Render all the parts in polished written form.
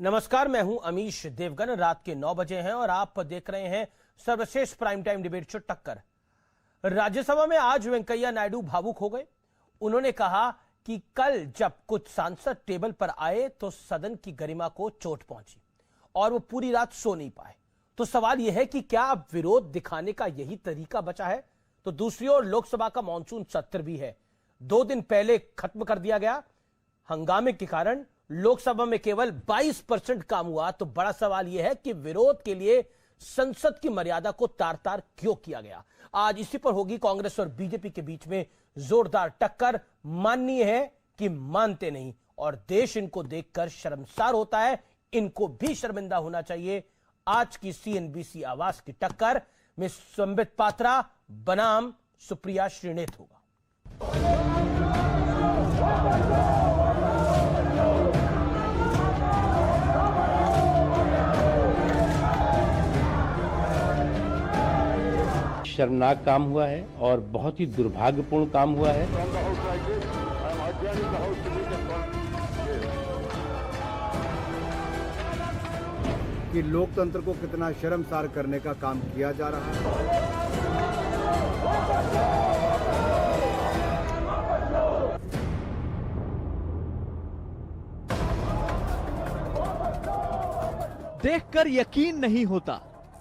नमस्कार, मैं हूं अमीश देवगन। रात के 9 बजे हैं और आप देख रहे हैं सर्वश्रेष्ठ प्राइम टाइम डिबेट शो टक्कर। राज्यसभा में आज वेंकैया नायडू भावुक हो गए। उन्होंने कहा कि कल जब कुछ सांसद टेबल पर आए तो सदन की गरिमा को चोट पहुंची और वो पूरी रात सो नहीं पाए। तो सवाल यह है कि क्या अब विरोध दिखाने का यही तरीका बचा है? तो दूसरी ओर लोकसभा का मानसून सत्र भी है, 2 दिन पहले खत्म कर दिया गया। हंगामे के कारण लोकसभा में केवल 22% काम हुआ। तो बड़ा सवाल यह है कि विरोध के लिए संसद की मर्यादा को तार तार क्यों किया गया। आज इसी पर होगी कांग्रेस और बीजेपी के बीच में जोरदार टक्कर। माननीय है कि मानते नहीं, और देश इनको देखकर शर्मसार होता है। इनको भी शर्मिंदा होना चाहिए। आज की CNBC आवाज की टक्कर में संबित पात्रा बनाम सुप्रिया श्रीनेत होगा। शर्मनाक काम हुआ है और बहुत ही दुर्भाग्यपूर्ण काम हुआ है। कि लोकतंत्र को कितना शर्मसार करने का काम किया जा रहा है। देखकर यकीन नहीं होता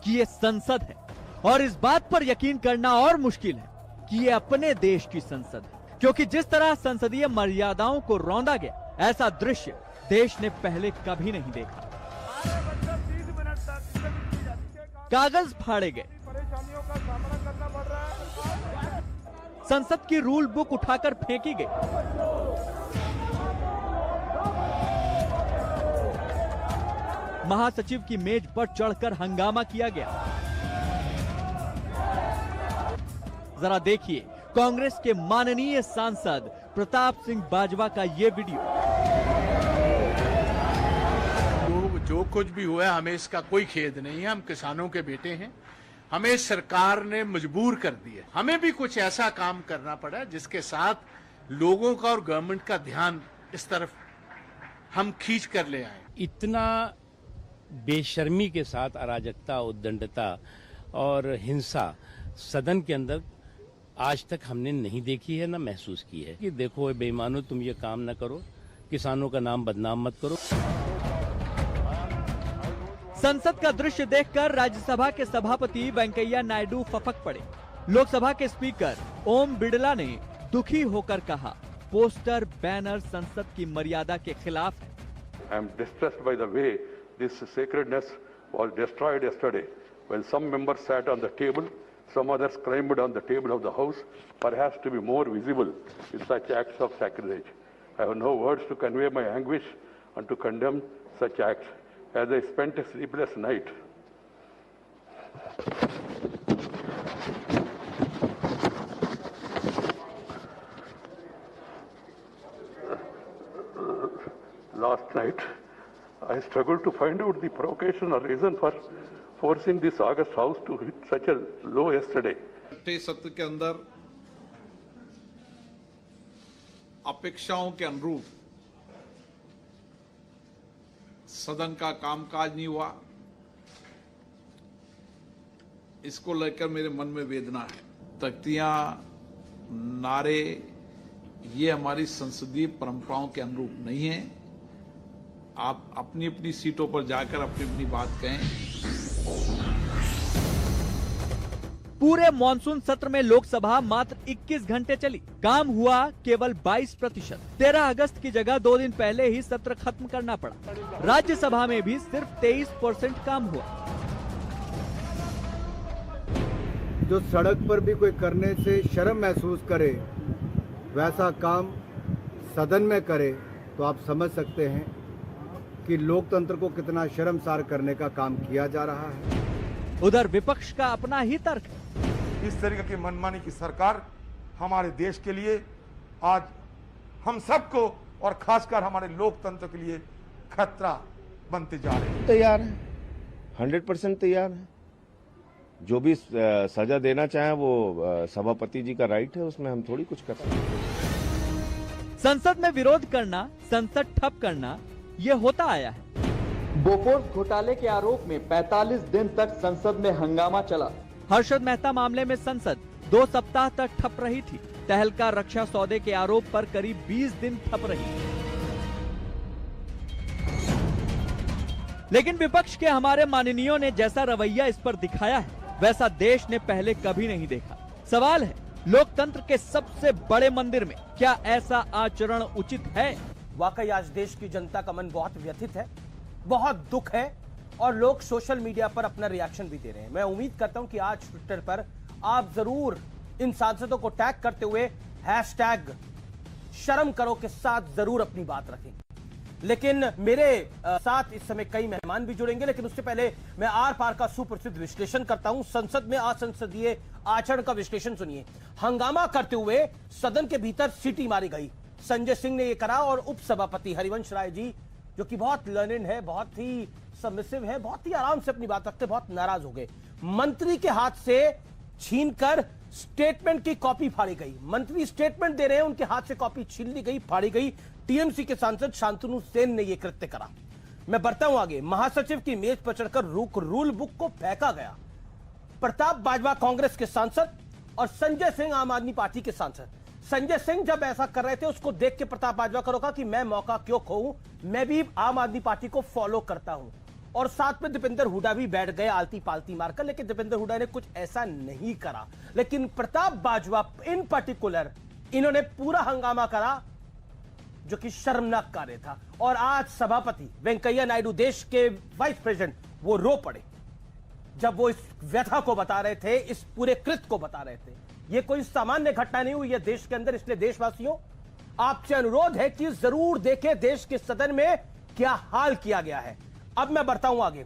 कि ये संसद है, और इस बात पर यकीन करना और मुश्किल है कि ये अपने देश की संसद है, क्योंकि जिस तरह संसदीय मर्यादाओं को रौंदा गया, ऐसा दृश्य देश ने पहले कभी नहीं देखा। कागज फाड़े गए, संसद की रूल बुक उठाकर फेंकी गई, महासचिव की मेज पर चढ़कर हंगामा किया गया। जरा देखिए कांग्रेस के माननीय सांसद प्रताप सिंह बाजवा का ये वीडियो। जो कुछ भी हुआ है, हमें इसका कोई खेद नहीं है। हम किसानों के बेटे हैं। हमें सरकार ने मजबूर कर दिया। हमें भी कुछ ऐसा काम करना पड़ा जिसके साथ लोगों का और गवर्नमेंट का ध्यान इस तरफ हम खींच कर ले आए। इतना बेशर्मी के साथ अराजकता, उद्दंडता और हिंसा सदन के अंदर आज तक हमने नहीं देखी है, ना महसूस की है। कि देखो बेईमानों, तुम ये काम न करो, किसानों का नाम बदनाम मत करो। संसद का दृश्य देखकर राज्यसभा के सभापति वेंकैया नायडू फपक पड़े। लोकसभा के स्पीकर ओम बिड़ला ने दुखी होकर कहा, पोस्टर बैनर संसद की मर्यादा के खिलाफ है। I am distressed by the way this sacredness was destroyed yesterday when some members sat on the table, some others climbed on the table of the house, perhaps to be more visible in such acts of sacrilege. I have no words to convey my anguish and to condemn such acts. As I spent a sleepless night, last night, I struggled to find out the provocation or reason for forcing this August House to hit such a low yesterday. सत्र के अंदर अपेक्षाओं के अनुरूप सदन का कामकाज नहीं हुआ, इसको लेकर मेरे मन में वेदना है। तख्तियां, नारे, ये हमारी संसदीय परंपराओं के अनुरूप नहीं है। आप अपनी अपनी सीटों पर जाकर अपनी अपनी बात कहें। पूरे मॉनसून सत्र में लोकसभा मात्र 21 घंटे चली, काम हुआ केवल 22%। 13 अगस्त की जगह 2 दिन पहले ही सत्र खत्म करना पड़ा। राज्यसभा में भी सिर्फ 23% काम हुआ। जो सड़क पर भी कोई करने से शर्म महसूस करे, वैसा काम सदन में करे, तो आप समझ सकते हैं कि लोकतंत्र को कितना शर्मसार करने का काम किया जा रहा है। उधर विपक्ष का अपना ही तर्क है। इस तरीके की मनमानी की सरकार हमारे देश के लिए, आज हम सबको और खासकर हमारे लोकतंत्र के लिए खतरा बनते जा रहे हैं। तैयार है, 100% तैयार है। जो भी सजा देना चाहे वो सभापति जी का राइट है, उसमें हम थोड़ी कुछ कर सकते हैं। संसद में विरोध करना, संसद ठप करना, ये होता आया है। बोफोर्स घोटाले के आरोप में 45 दिन तक संसद में हंगामा चला। हर्षद मेहता मामले में संसद 2 सप्ताह तक ठप रही थी। तहलका रक्षा सौदे के आरोप पर करीब 20 दिन ठप रही। लेकिन विपक्ष के हमारे माननीयों ने जैसा रवैया इस पर दिखाया है, वैसा देश ने पहले कभी नहीं देखा। सवाल है, लोकतंत्र के सबसे बड़े मंदिर में क्या ऐसा आचरण उचित है? वाकई आज देश की जनता का मन बहुत व्यथित है, बहुत दुख है और लोग सोशल मीडिया पर अपना रिएक्शन भी दे रहे हैं। मैं उम्मीद करता हूं कि आज ट्विटर पर आप जरूर इन सांसदों को टैग करते हुए हैशटैग शर्म करो के साथ जरूर अपनी बात रखेंगे। लेकिन मेरे साथ इस समय कई मेहमान भी जुड़ेंगे, लेकिन उससे पहले मैं आर पार का सुप्रसिद्ध विश्लेषण करता हूं। संसद में असंसदीय आचरण का विश्लेषण सुनिए। हंगामा करते हुए सदन के भीतर सीटी मारी गई। संजय सिंह ने यह करा और उपसभापति हरिवंश राय जी, जो कि बहुत लर्निंड है, बहुत ही सबमिसिव है, बहुत ही आराम से अपनी बात रखते, बहुत नाराज हो गए। मंत्री के हाथ से छीनकर स्टेटमेंट की कॉपी फाड़ी गई। मंत्री स्टेटमेंट दे रहे हैं, उनके हाथ से कॉपी छीन ली गई, फाड़ी गई। टीएमसी के सांसद शांतनु सेन ने यह कृत्य करा। मैं बढ़ता हूं आगे। महासचिव की मेज पर चढ़कर रूल बुक को फेंका गया। प्रताप बाजवा कांग्रेस के सांसद और संजय सिंह आम आदमी पार्टी के सांसद। संजय सिंह जब ऐसा कर रहे थे, उसको देख के प्रताप बाजवा को रोका कि मैं मौका क्यों खोऊं, मैं भी आम आदमी पार्टी को फॉलो करता हूं। और साथ में दीपेंद्र हुड्डा भी बैठ गए आलती पालती मारकर, लेकिन दीपेंद्र हुड्डा ने कुछ ऐसा नहीं करा। लेकिन प्रताप बाजवा इन पर्टिकुलर, इन्होंने पूरा हंगामा करा जो कि शर्मनाक कार्य था। और आज सभापति वेंकैया नायडू, देश के वाइस प्रेसिडेंट, वो रो पड़े जब वो इस व्यथा को बता रहे थे, इस पूरे कृत्य को बता रहे थे। ये कोई सामान्य घटना नहीं हुई है देश के अंदर। इसलिए देशवासियों, आपसे अनुरोध है कि जरूर देखें देश के सदन में क्या हाल किया गया है। अब मैं बढ़ता हूं आगे।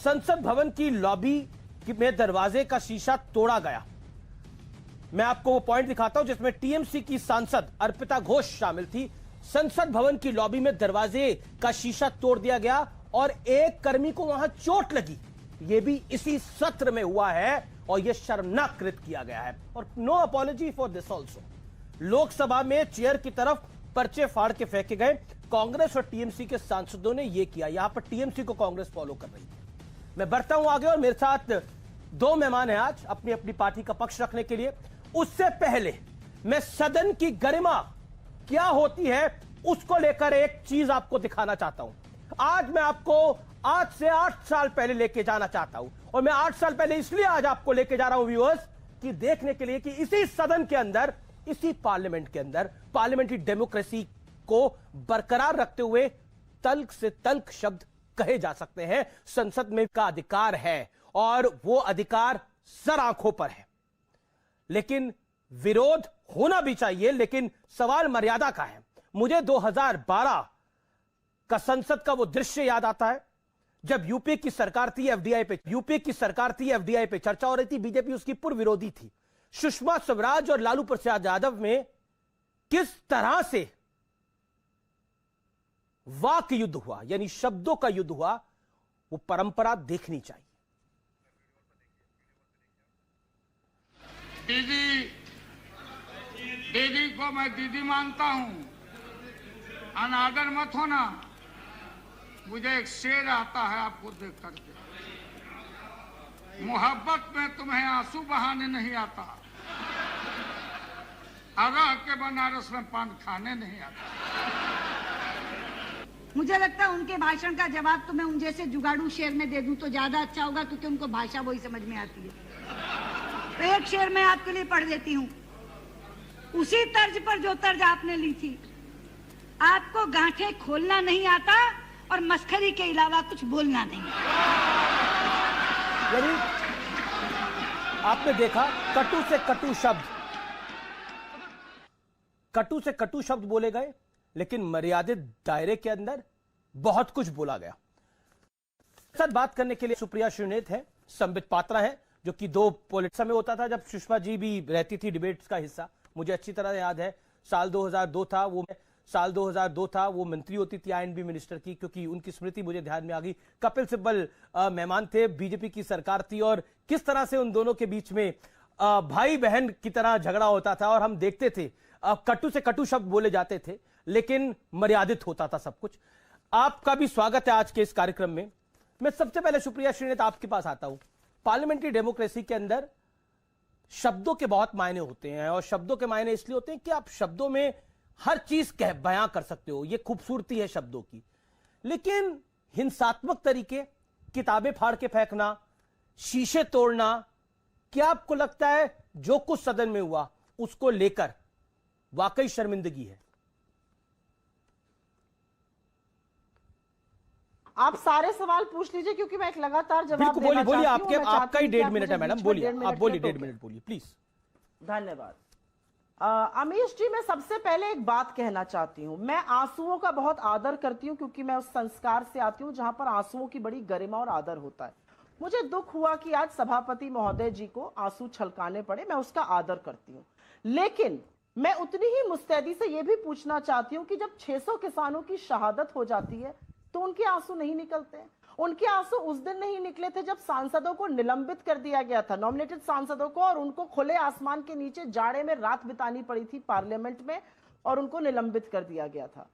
संसद भवन की लॉबी में दरवाजे का शीशा तोड़ा गया। मैं आपको वो पॉइंट दिखाता हूं जिसमें टीएमसी की सांसद अर्पिता घोष शामिल थी। संसद भवन की लॉबी में दरवाजे का शीशा तोड़ दिया गया और एक कर्मी को वहां चोट लगी। यह भी इसी सत्र में हुआ है और यह शर्मनाक कृत्य किया गया है। और no apology for this also. Lok Sabha में चेयर की तरफ पर्चे फाड़ के फेंके गए। कांग्रेस और टीएमसी के सांसदों ने यह किया। यहां पर टीएमसी को कांग्रेस फॉलो कर रही है। मैं बढ़ता हूं आगे और मेरे साथ 2 मेहमान हैं आज अपनी अपनी पार्टी का पक्ष रखने के लिए। उससे पहले मैं सदन की गरिमा क्या होती है उसको लेकर एक चीज आपको दिखाना चाहता हूं। आज मैं आपको आज से 8 साल पहले लेके जाना चाहता हूं। और मैं 8 साल पहले इसलिए आज आपको लेके जा रहा हूं व्यूअर्स, कि देखने के लिए कि इसी सदन के अंदर, इसी पार्लियामेंट के अंदर पार्लियामेंट्री डेमोक्रेसी को बरकरार रखते हुए तल्ख से तल्ख शब्द कहे जा सकते हैं। संसद में का अधिकार है और वो अधिकार सर आंखों पर है। लेकिन विरोध होना भी चाहिए, लेकिन सवाल मर्यादा का है। मुझे 2012 का संसद का वो दृश्य याद आता है जब यूपी की सरकार थी, एफडीआई पे चर्चा हो रही थी। बीजेपी उसकी पूर्व विरोधी थी। सुषमा स्वराज और लालू प्रसाद यादव में किस तरह से वाक युद्ध हुआ, यानी शब्दों का युद्ध हुआ, वो परंपरा देखनी चाहिए। दीदी को मैं दीदी मानता हूं, अनादर मत होना। मुझे एक शेर आता है आपको देख करके, मोहब्बत में तुम्हें आंसू बहाने नहीं आता, अरह के बनारस में पान खाने नहीं आता। मुझे लगता है उनके भाषण का जवाब तो मैं उन जैसे जुगाड़ू शेर में दे दूं तो ज्यादा अच्छा होगा, क्योंकि उनको भाषा वही समझ में आती है। तो एक शेर मैं आपके लिए पढ़ देती हूँ, उसी तर्ज पर जो तर्ज आपने ली थी। आपको गांठें खोलना नहीं आता और मस्खरी के अलावा कुछ बोलना नहीं। यानी आपने देखा कटु से कटु शब्द बोले गए, लेकिन मर्यादित दायरे के अंदर बहुत कुछ बोला गया। सर, बात करने के लिए सुप्रिया श्रीनेत है, संबित पात्रा है, जो कि 2 पॉलिटिक्स में होता था जब सुषमा जी भी रहती थी डिबेट्स का हिस्सा। मुझे अच्छी तरह याद है, साल 2002 था, वो मंत्री होती थी आईएनबी मिनिस्टर की, क्योंकि उनकी स्मृति मुझे ध्यान में आ गई। कपिल सिब्बल मेहमान थे, बीजेपी की सरकार थी और किस तरह से उन दोनों के बीच में भाई बहन की तरह झगड़ा होता था। और हम देखते थे कटु से कटु शब्द बोले जाते थे, लेकिन मर्यादित होता था सब कुछ। आपका भी स्वागत है आज के इस कार्यक्रम में। मैं सबसे पहले सुप्रिया श्रीनेत आपके पास आता हूं। पार्लियामेंट्री डेमोक्रेसी के अंदर शब्दों के बहुत मायने होते हैं और शब्दों के मायने इसलिए होते हैं कि आप शब्दों में हर चीज बयां कर सकते हो, ये खूबसूरती है शब्दों की। लेकिन हिंसात्मक तरीके, किताबें फाड़ के फेंकना, शीशे तोड़ना, क्या आपको लगता है जो कुछ सदन में हुआ उसको लेकर वाकई शर्मिंदगी है? आप सारे सवाल पूछ लीजिए क्योंकि मैं एक लगातार जवाब बिल्कुल बोलिए, बोलिए। आपके आपका ही 1.5 मिनट है मैडम, बोलिए, आप बोलिए 1.5 मिनट बोलिए प्लीज। धन्यवाद। अमीश जी, मैं सबसे पहले एक बात कहना चाहती हूं। मैं आंसुओं का बहुत आदर करती हूं क्योंकि मैं उस संस्कार से आती हूं जहां पर आंसुओं की बड़ी गरिमा और आदर होता है। मुझे दुख हुआ कि आज सभापति महोदय जी को आंसू छलकाने पड़े, मैं उसका आदर करती हूं। लेकिन मैं उतनी ही मुस्तैदी से यह भी पूछना चाहती हूं कि जब 600 किसानों की शहादत हो जाती है तो उनके आंसू नहीं निकलते हैं। उनके आंसू उस दिन नहीं निकले थे जब सांसदों को निलंबित कर दिया गया था, नॉमिनेटेड सांसदों को, और उनको खुले आसमान के नीचे जाड़े में रात बितानी पड़ी थी पार्लियामेंट में और उनको निलंबित कर दिया गया था।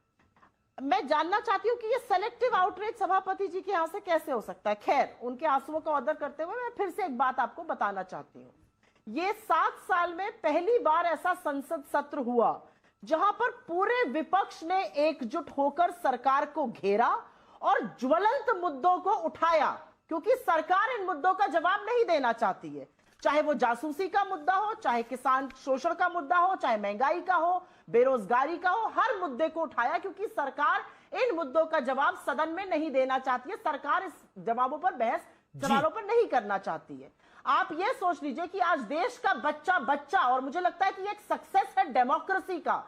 मैं जानना चाहती हूं कि ये सेलेक्टिव आउटरीच सभापति जी के यहां से कैसे हो सकता है। खैर, उनके आंसुओं का ऑर्डर करते हुए मैं फिर से एक बात आपको बताना चाहती हूं। ये 7 साल में पहली बार ऐसा संसद सत्र हुआ जहां पर पूरे विपक्ष ने एकजुट होकर सरकार को घेरा और ज्वलंत मुद्दों को उठाया, क्योंकि सरकार इन मुद्दों का जवाब नहीं देना चाहती है। चाहे वो जासूसी का मुद्दा हो, चाहे किसान शोषण का मुद्दा हो, चाहे महंगाई का हो, बेरोजगारी का हो, हर मुद्दे को उठाया क्योंकि सरकार इन मुद्दों का जवाब सदन में नहीं देना चाहती है। सरकार इस जवाबों पर बहस सवालों पर नहीं करना चाहती है। आप ये सोच लीजिए कि आज देश का बच्चा, और मुझे लगता है कि एक सक्सेस है डेमोक्रेसी का,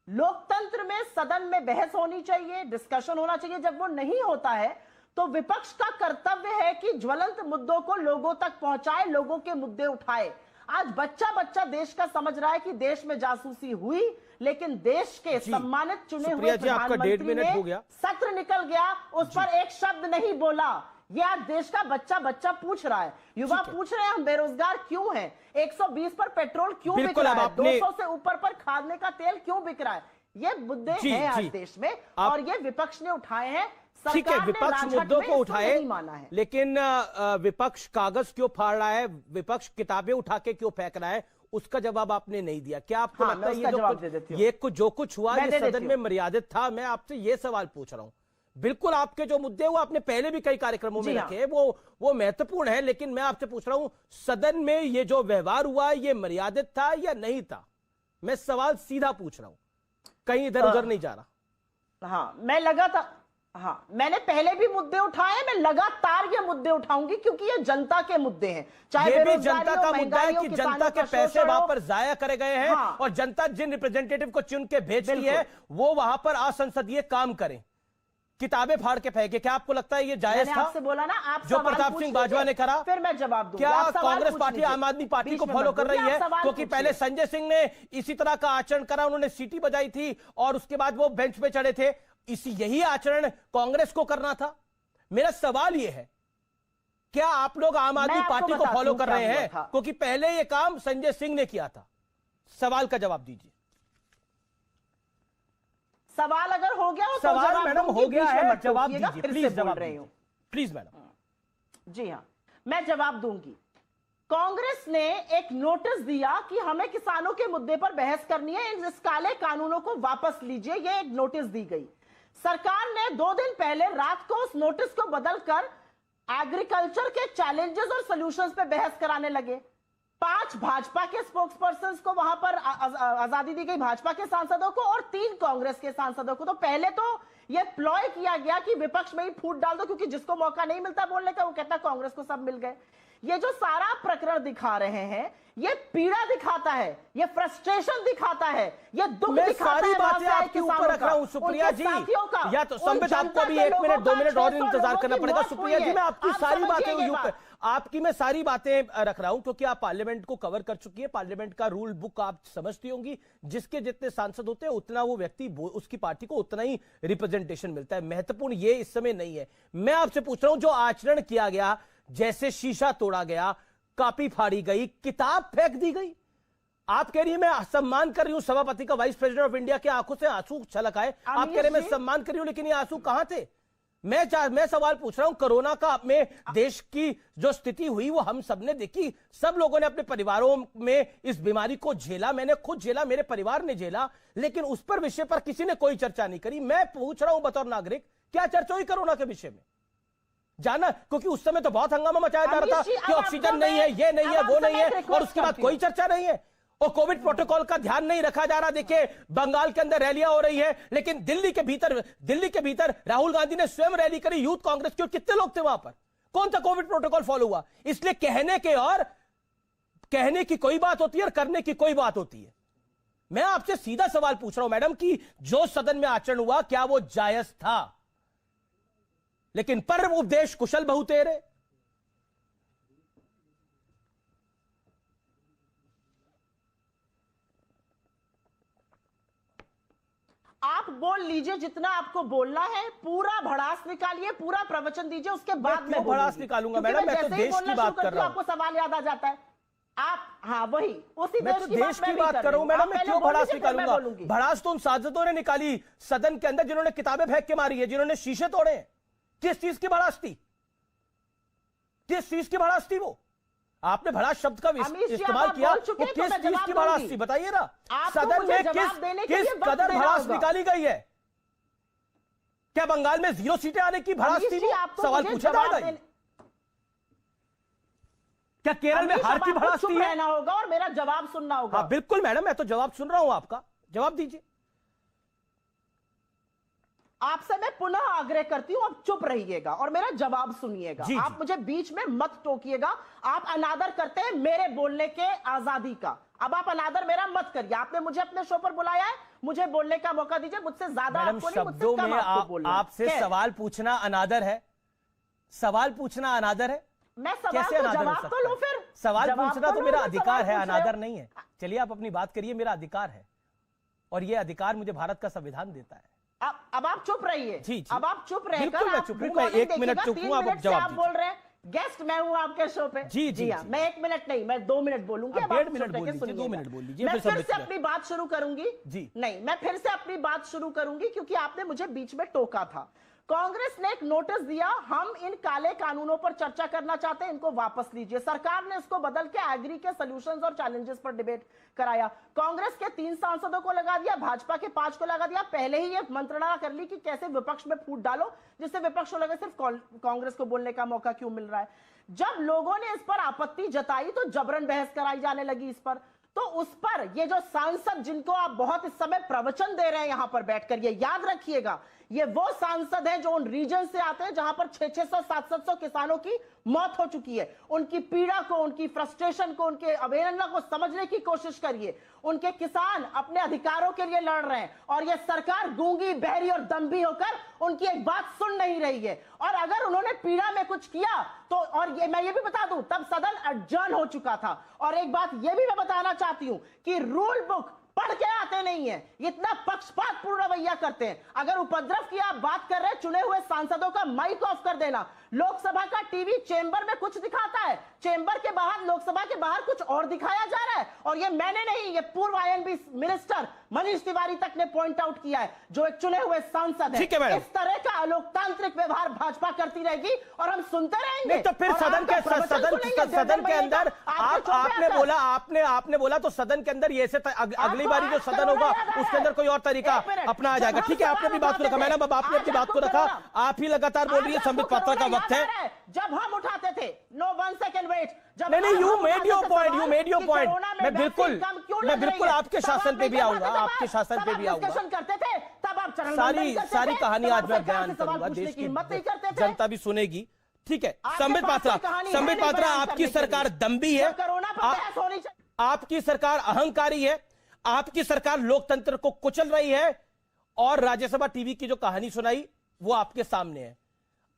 लोकतंत्र में सदन में बहस होनी चाहिए, डिस्कशन होना चाहिए। जब वो नहीं होता है तो विपक्ष का कर्तव्य है कि ज्वलंत मुद्दों को लोगों तक पहुंचाए, लोगों के मुद्दे उठाए। आज बच्चा देश का समझ रहा है कि देश में जासूसी हुई, लेकिन देश के सम्मानित चुने हुए प्रधानमंत्री ने सत्र निकल गया, उस पर एक शब्द नहीं बोला। ये आज देश का बच्चा पूछ रहा है, युवा पूछ रहे हैं हम बेरोजगार क्यों हैं, 120 पर पेट्रोल क्यों बिक रहा है, 200 से ऊपर पर खाने का तेल क्यों बिक रहा है। ये मुद्दे हैं आज देश में और ये विपक्ष ने उठाए हैं। ठीक है, विपक्ष मुद्दों को उठाए, लेकिन विपक्ष कागज क्यों फाड़ रहा है, विपक्ष किताबें उठा के क्यों फेंक रहा है, उसका जवाब आपने नहीं दिया। क्या आपको लगता है ये जो कुछ हुआ ये सदन में मर्यादित था? मैं आपसे ये सवाल पूछ रहा हूं। बिल्कुल, आपके जो मुद्दे वो आपने पहले भी कई कार्यक्रमों में रखे हैं, वो महत्वपूर्ण है, लेकिन मैं आपसे पूछ रहा हूं सदन में ये जो व्यवहार हुआ ये मर्यादित था या नहीं था? मैं सवाल सीधा पूछ रहा हूं, कहीं इधर उधर नहीं जा रहा। मैंने पहले भी मुद्दे उठाए, मैं लगातार ये मुद्दे उठाऊंगी क्योंकि ये जनता के मुद्दे हैं। चाहे ये भी जनता का मुद्दा है कि जनता के पैसे वहां पर जाया करे गए हैं और जनता जिन रिप्रेजेंटेटिव को चुन के भेजती है वो वहां पर असंसदीय काम करें, किताबें फाड़ के फेंके। क्या आपको लगता है ये जायज था? आपसे बोला ना, आप जो प्रताप सिंह बाजवा ने करा, फिर मैं जवाब दूंगा। क्या कांग्रेस पार्टी आम आदमी पार्टी को फॉलो कर रही है? क्योंकि पहले संजय सिंह ने इसी तरह का आचरण करा, उन्होंने सीटी बजाई थी और उसके बाद वो बेंच पे चढ़े थे। यही आचरण कांग्रेस को करना था। मेरा सवाल यह है, क्या आप लोग आम आदमी पार्टी को फॉलो कर रहे हैं? क्योंकि पहले यह काम संजय सिंह ने किया था। सवाल का जवाब दीजिए। सवाल अगर हो गया हो सवाल तो मैडम हो गया है, जवाब दीजिए फिर प्लीज। से जवाब रही हूं प्लीज मैडम। जी हाँ, मैं जवाब दूंगी। कांग्रेस ने एक नोटिस दिया कि हमें किसानों के मुद्दे पर बहस करनी है, इस काले कानूनों को वापस लीजिए, ये एक नोटिस दी गई। सरकार ने 2 दिन पहले रात को उस नोटिस को बदलकर एग्रीकल्चर के चैलेंजेस और सॉल्यूशंस पे बहस कराने लगे। 5 भाजपा के स्पोक्सपर्सन्स को वहां पर आजादी दी गई, भाजपा के सांसदों को, और 3 कांग्रेस के सांसदों को। तो पहले तो यह प्लॉय किया गया कि विपक्ष में ही फूट डाल दो, क्योंकि जिसको मौका नहीं मिलता बोलने का वो कहता कांग्रेस को सब मिल गए। ये जो सारा प्रकरण दिखा रहे हैं ये पीड़ा दिखाता है, ये फ्रस्ट्रेशन दिखाता है, ये दुख दिखाता है। सारी बातें आपके ऊपर रख रहा हूं सुप्रिया जी, या तो संबित आपको भी 1 मिनट 2 मिनट और इंतजार करना पड़ेगा। सुप्रिया जी, मैं आपकी सारी बातें आपकी मैं सारी बातें रख रहा हूं क्योंकि आप पार्लियामेंट को कवर कर चुकी है। पार्लियामेंट का रूल बुक आप समझती होंगी, जिसके जितने सांसद होते हैं उतना वो व्यक्ति उसकी पार्टी को उतना ही रिप्रेजेंटेशन मिलता है। महत्वपूर्ण ये इस समय नहीं है। मैं आपसे पूछ रहा हूं जो आचरण किया गया, जैसे शीशा तोड़ा गया, कॉपी फाड़ी गई, किताब फेंक दी गई, आप कह रही है मैं सम्मान कर रही हूं सभापति का, वाइस प्रेसिडेंट ऑफ इंडिया के आंखों से आंसू छलक आए, आप कह रहे हैं मैं सम्मान कर रही हूं, लेकिन ये आंसू कहां थे? मैं सवाल पूछ रहा हूं, कोरोना का में देश की जो स्थिति हुई वो हम सबने देखी, सब लोगों ने अपने परिवारों में इस बीमारी को झेला, मैंने खुद झेला, मेरे परिवार ने झेला, लेकिन उस पर विषय पर किसी ने कोई चर्चा नहीं करी। मैं पूछ रहा हूं बतौर नागरिक, क्या चर्चा हुई कोरोना के विषय में? जाना, क्योंकि उस समय तो बहुत हंगामा मचाया जा रहा था कि ऑक्सीजन नहीं है, ये नहीं है, वो नहीं है, और उसके बाद कोई चर्चा नहीं है और कोविड प्रोटोकॉल का ध्यान नहीं रखा जा रहा। देखिए बंगाल के अंदर रैलियां हो रही है, लेकिन दिल्ली के भीतर राहुल गांधी ने स्वयं रैली करी, यूथ कांग्रेस की, और कितने लोग थे वहां पर? कौन सा कोविड प्रोटोकॉल फॉलो हुआ? इसलिए कहने की कोई बात होती है और करने की कोई बात होती है। मैं आपसे सीधा सवाल पूछ रहा हूं मैडम कि जो सदन में आचरण हुआ क्या वो जायज था? लेकिन परम उपदेश कुशल बहुतेरे। आप बोल लीजिए जितना आपको बोलना है, पूरा भड़ास निकालिए, पूरा प्रवचन दीजिए, उसके बाद मैं भड़ास निकालूंगा मैडम, मैं तो देश की बात कर रहा हूं। आपको सवाल याद आ जाता है आप, हाँ वही उसी मैं तो देश की बात कर रहा हूं मैडम, मैं क्यों भड़ास निकालूंगा? भड़ास तो उन सांसदों ने निकाली सदन के अंदर जिन्होंने किताबें फेंक के मारी है, जिन्होंने शीशे तोड़े हैं। किस चीज की भड़ास थी? किस चीज की भड़ास थी? वो आपने भड़ास शब्द का इस्तेमाल किया, वो किस चीज की भड़ास थी बताइए ना? सदन में किस कदर भड़ास निकाली गई है? क्या बंगाल में 0 सीटें आने की भड़ास थी? सवाल पूछा बात आई। क्या केरल में हार की भड़ास थी? रहना होगा और मेरा जवाब सुनना होगा। हाँ बिल्कुल मैडम, मैं तो जवाब सुन रहा हूं आपका, जवाब दीजिए। आपसे मैं पुनः आग्रह करती हूं, आप चुप रहिएगा और मेरा जवाब सुनिएगा। आप मुझे बीच में मत टोकिएगा। आप अनादर करते हैं मेरे बोलने के आजादी का। अब आप अनादर मेरा मत करिए। आपने मुझे अपने शो पर बुलाया है, मुझे बोलने का मौका दीजिए। मुझसे ज्यादा आपको नहीं, मुझसे कम आपको बोलना है। आपसे सवाल पूछना अनादर है? सवाल पूछना अनादर है? मैं सवाल का जवाब तो लूं फिर। सवाल पूछना तो मेरा अधिकार है, अनादर नहीं है। चलिए आप अपनी बात करिए, मेरा अधिकार है और यह अधिकार मुझे भारत का संविधान देता है। अब आप चुप रहिए। जी। अब आप चुप रहकर बिल्कुल मैं चुप हूं, मैं 1 मिनट चुप हूं, आप जवाब आप बोल रहे हैं। गेस्ट मैं हूं आपके शो पे। जी हाँ, मैं 1 मिनट नहीं, मैं 2 मिनट बोलूंगी। अब 1.5 मिनट बोल लीजिए, 2 मिनट बोल लीजिए। मैं फिर से अपनी बात शुरू करूंगी। जी नहीं, मैं फिर से अपनी बात शुरू करूंगी क्योंकि आपने मुझे बीच में टोका था। कांग्रेस ने एक नोटिस दिया, हम इन काले कानूनों पर चर्चा करना चाहते हैं, इनको वापस लीजिए। सरकार ने इसको बदल के एग्री के सॉल्यूशंस और चैलेंजेस पर डिबेट कराया। कांग्रेस के 3 सांसदों को लगा दिया, भाजपा के 5 को लगा दिया। पहले ही ये मंत्रणा कर ली कि कैसे विपक्ष में फूट डालो, जिससे विपक्ष को लगे सिर्फ कांग्रेस को बोलने का मौका क्यों मिल रहा है। जब लोगों ने इस पर आपत्ति जताई तो जबरन बहस कराई जाने लगी इस पर। तो उस पर ये जो सांसद जिनको आप बहुत इस समय प्रवचन दे रहे हैं यहां पर बैठकर, ये याद रखिएगा, ये वो सांसद हैं जो उन रीजन से आते हैं जहां पर 600 700 किसानों की मौत हो चुकी है। उनकी पीड़ा को, उनकी फ्रस्ट्रेशन को, उनके अवहेलना को समझने की कोशिश करिए। उनके किसान अपने अधिकारों के लिए लड़ रहे हैं और ये सरकार गूंगी, बहरी और दम्भी होकर उनकी एक बात सुन नहीं रही है। और अगर उन्होंने पीड़ा में कुछ किया तो, और मैं ये भी बता दूं, तब सदन अडजर्न हो चुका था। और एक बात ये भी मैं बताना चाहती हूं कि रूल बुक पढ़ के आते नहीं है, इतना पक्षपात पूर्ण रवैया करते हैं। अगर उपद्रव की आप बात कर रहे हैं, चुने हुए सांसदों का माइक ऑफ कर देना। लोकसभा का टीवी चेंबर में कुछ दिखाता है, चेंबर के बाहर, लोकसभा के बाहर कुछ और दिखाया जा रहा है। और ये मैंने नहीं, ये पूर्व INB मिनिस्टर मनीष तिवारी तक ने पॉइंट आउट किया है, जो एक चुने हुए सांसद है। इस तरह का अलोकतांत्रिक व्यवहार भाजपा करती रहेगी और हम सुनते रहेंगे। नहीं तो फिर सदन के अंदर आपने बोला तो सदन के अंदर ये अगली बारी जो सदन होगा उसके अंदर कोई और तरीका अपनाया जाएगा। ठीक है, आपने अपनी बात को रखा मैडम, अब आपने अपनी बात को रखा, आप ही लगातार बोल रही है। संबित पात्रा का वक्त है। जब हम उठाते थे, नो 1 सेकंड वेट, नहीं, यू मेड योर पॉइंट। मैं बिल्कुल आपके शासन पे भी आऊंगा, आपके शासन पे भी आऊंगा। करते थे तब आप सारी कहानी आज मैं बयान करूंगा, देश की जनता भी सुनेगी। ठीक है, संबित पात्रा आपकी सरकार दम्भी है, आपकी सरकार अहंकारी है, आपकी सरकार लोकतंत्र को कुचल रही है और राज्यसभा टीवी की जो कहानी सुनाई वो आपके सामने है।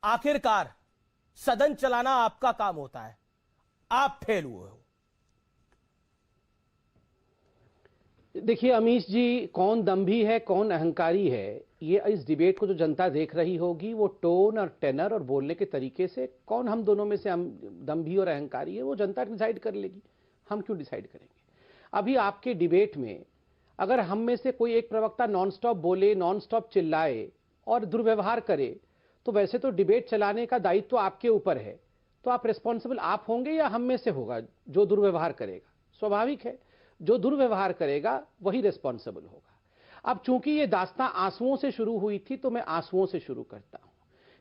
आखिरकार सदन चलाना आपका काम होता है, आप फेल हुए हो। देखिए अमीश जी, कौन दम्भी है कौन अहंकारी है, ये इस डिबेट को जो जनता देख रही होगी वो टोन और टेनर और बोलने के तरीके से कौन हम दोनों में से हम दम्भी और अहंकारी है वो जनता डिसाइड कर लेगी। हम क्यों डिसाइड करेंगे? अभी आपके डिबेट में अगर हम में से कोई एक प्रवक्ता नॉन स्टॉप बोले, नॉन स्टॉप चिल्लाए और दुर्व्यवहार करे तो वैसे तो डिबेट चलाने का दायित्व आपके ऊपर है, तो आप रिस्पॉन्सिबल आप होंगे या हम में से होगा जो दुर्व्यवहार करेगा? स्वाभाविक है, जो दुर्व्यवहार करेगा वही रिस्पॉन्सिबल होगा। अब चूंकि ये दास्तां आंसुओं से शुरू हुई थी तो मैं आंसुओं से शुरू करता हूं।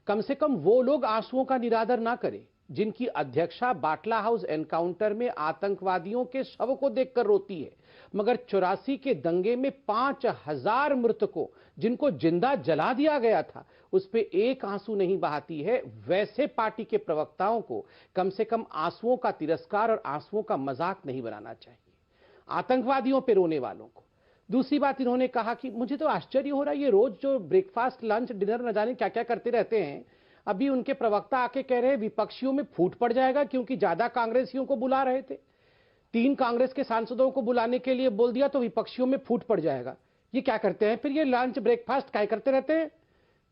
कम से कम वो लोग आंसुओं का निरादर ना करें जिनकी अध्यक्षा बाटला हाउस एनकाउंटर में आतंकवादियों के शव को देखकर रोती है, मगर 84 के दंगे में 5000 मृतकों जिनको जिंदा जला दिया गया था उस पे एक आंसू नहीं बहाती है। वैसे पार्टी के प्रवक्ताओं को कम से कम आंसुओं का तिरस्कार और आंसुओं का मजाक नहीं बनाना चाहिए आतंकवादियों पे रोने वालों को। दूसरी बात, इन्होंने कहा कि मुझे तो आश्चर्य हो रहा है, ये रोज जो ब्रेकफास्ट लंच डिनर न जाने क्या क्या करते रहते हैं। अभी उनके प्रवक्ता आके कह रहे हैं विपक्षियों में फूट पड़ जाएगा क्योंकि ज्यादा कांग्रेसियों को बुला रहे थे। 3 कांग्रेस के सांसदों को बुलाने के लिए बोल दिया तो विपक्षियों में फूट पड़ जाएगा। ये क्या करते हैं फिर? ये लंच ब्रेकफास्ट क्या करते रहते हैं?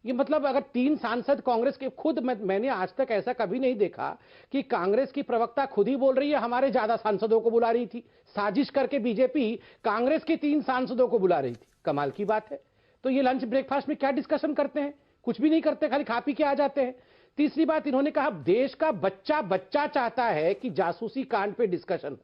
ये मतलब अगर 3 सांसद कांग्रेस के खुद मैंने आज तक ऐसा कभी नहीं देखा कि कांग्रेस की प्रवक्ता खुद ही बोल रही है हमारे ज्यादा सांसदों को बुला रही थी। साजिश करके बीजेपी कांग्रेस के 3 सांसदों को बुला रही थी। कमाल की बात है। तो ये लंच ब्रेकफास्ट में क्या डिस्कशन करते हैं? कुछ भी नहीं करते, खाली खा पी के आ जाते हैं। तीसरी बात, इन्होंने कहा देश का बच्चा चाहता है कि जासूसी कांड पे डिस्कशन हो।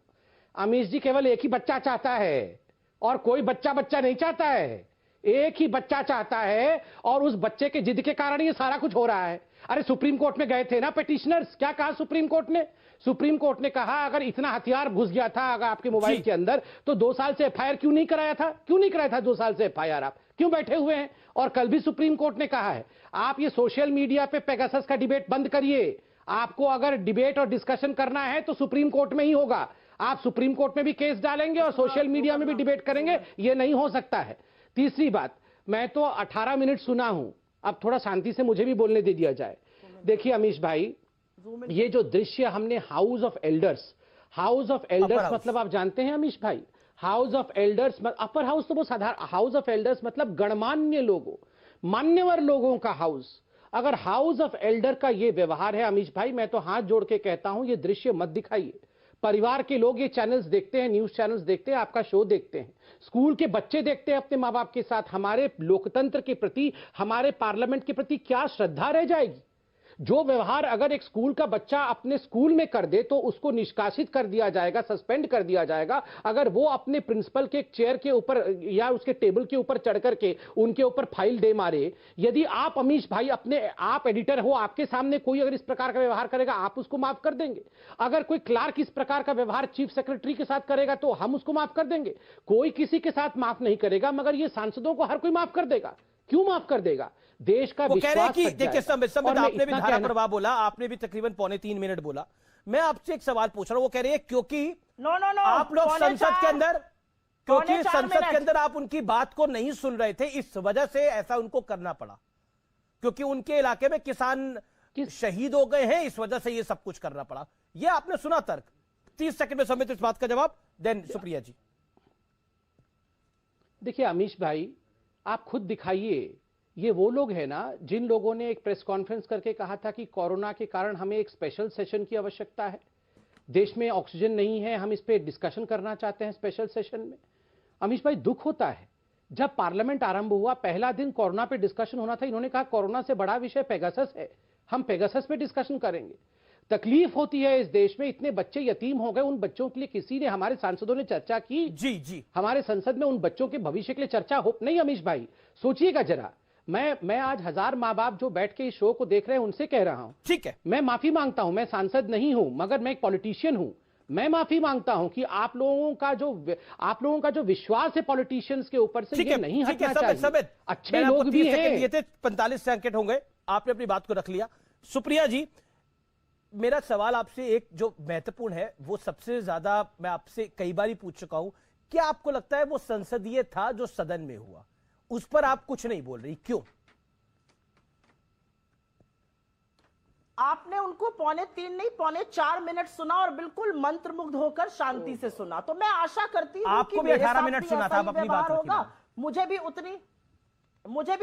अमीश जी, केवल एक ही बच्चा चाहता है और कोई बच्चा नहीं चाहता है। एक ही बच्चा चाहता है और उस बच्चे के जिद के कारण ये सारा कुछ हो रहा है। अरे सुप्रीम कोर्ट में गए थे ना पिटिशनर्स, क्या कहा सुप्रीम कोर्ट ने? सुप्रीम कोर्ट ने कहा अगर इतना हथियार घुस गया था अगर आपके मोबाइल के अंदर तो 2 साल से एफआईआर क्यों नहीं कराया था? क्यों नहीं कराया था 2 साल से एफआईआर? आप क्यों बैठे हुए हैं? और कल भी सुप्रीम कोर्ट ने कहा है आप ये सोशल मीडिया पे पेगासस का डिबेट बंद करिए। आपको अगर डिबेट और डिस्कशन करना है तो सुप्रीम कोर्ट में ही होगा। आप सुप्रीम कोर्ट में भी केस डालेंगे और सोशल मीडिया में भी डिबेट करेंगे, ये नहीं हो सकता है। तीसरी बात, मैं तो 18 मिनट सुना हूं, अब थोड़ा शांति से मुझे भी बोलने दे दिया जाए। देखिए अमीश भाई, ये जो दृश्य हमने हाउस ऑफ एल्डर्स मतलब आप जानते हैं अमीश भाई, house of elders upper house तो वो साधारण, हाउस ऑफ एल्डर्स मतलब गणमान्य लोगों, मान्यवर लोगों का हाउस। अगर हाउस ऑफ एल्डर का ये व्यवहार है अमीश भाई, मैं तो हाथ जोड़ के कहता हूं ये दृश्य मत दिखाइए। परिवार के लोग ये चैनल्स देखते हैं, न्यूज चैनल्स देखते हैं, आपका शो देखते हैं, स्कूल के बच्चे देखते हैं अपने माँ बाप के साथ। हमारे लोकतंत्र के प्रति, हमारे पार्लियामेंट के प्रति क्या श्रद्धा रह जाएगी? जो व्यवहार अगर एक स्कूल का बच्चा अपने स्कूल में कर दे तो उसको निष्कासित कर दिया जाएगा, सस्पेंड कर दिया जाएगा। अगर वो अपने प्रिंसिपल के चेयर के ऊपर या उसके टेबल के ऊपर चढ़ करके उनके ऊपर फाइल दे मारे, यदि आप अमीश भाई आप एडिटर हो, आपके सामने कोई अगर इस प्रकार का व्यवहार करेगा आप उसको माफ कर देंगे? अगर कोई क्लार्क इस प्रकार का व्यवहार चीफ सेक्रेटरी के साथ करेगा तो हम उसको माफ कर देंगे? कोई किसी के साथ माफ नहीं करेगा, मगर ये सांसदों को हर कोई माफ कर देगा। क्यों माफ कर देगा? देश का विश्वास। देखिए संबित, आपने भी धारा प्रवाह बोला, आपने भी तकरीबन 3.25 मिनट बोला। मैं आपसे एक सवाल पूछ रहा हूं, वो कह रही है क्योंकि आप लोग संसद के अंदर, क्योंकि संसद के अंदर आप उनकी बात को नहीं सुन रहे थे, इस वजह से ऐसा उनको करना पड़ा, क्योंकि उनके इलाके में किसान शहीद हो गए हैं, इस वजह से ये सब कुछ करना पड़ा। ये आपने सुना तर्क। 30 सेकंड में संबित इस बात का जवाब, देन सुप्रिया जी। देखिए अमीश भाई, आप खुद दिखाइए, ये वो लोग हैं ना जिन लोगों ने एक प्रेस कॉन्फ्रेंस करके कहा था कि कोरोना के कारण हमें एक स्पेशल सेशन की आवश्यकता है, देश में ऑक्सीजन नहीं है, हम इस पे डिस्कशन करना चाहते हैं स्पेशल सेशन में। अमीश भाई, दुख होता है जब पार्लियामेंट आरंभ हुआ पहला दिन कोरोना पे डिस्कशन होना था, इन्होंने कहा कोरोना से बड़ा विषय पेगासस है, हम पेगासस पे डिस्कशन करेंगे। तकलीफ होती है इस देश में, इतने बच्चे यतीम हो गए, उन बच्चों के लिए किसी ने, हमारे सांसदों ने चर्चा की? जी हमारे संसद में उन बच्चों के भविष्य के लिए चर्चा हो नहीं? अमीश भाई सोचिएगा जरा, मैं आज 1000 माँ बाप जो बैठ के इस शो को देख रहे हैं उनसे कह रहा हूं, ठीक है, मैं माफी मांगता हूं, मैं सांसद नहीं हूं मगर मैं एक पॉलिटिशियन हूं। मैं माफी मांगता हूं कि आप लोगों का जो विश्वास है पॉलिटिशियंस के ऊपर से, ये नहीं हटना चाहिए। अच्छे लोग भी हैं। 45 सेकंड होंगे, आपने अपनी बात को रख लिया। सुप्रिया जी, मेरा सवाल आपसे एक जो महत्वपूर्ण है, वो सबसे ज्यादा मैं आपसे कई बार ही पूछ चुका हूं, क्या आपको लगता है वो संसदीय था जो सदन में हुआ, उस पर आप कुछ नहीं बोल रही, क्यों? आपने उनको 3.25 नहीं 4.25 मिनट सुना और बिल्कुल मंत्रमुग्ध होकर शांति से सुना। तो मैं आशा करती हूं आपको भी 18 मिनट सुना था, अपनी बात होगा, मुझे भी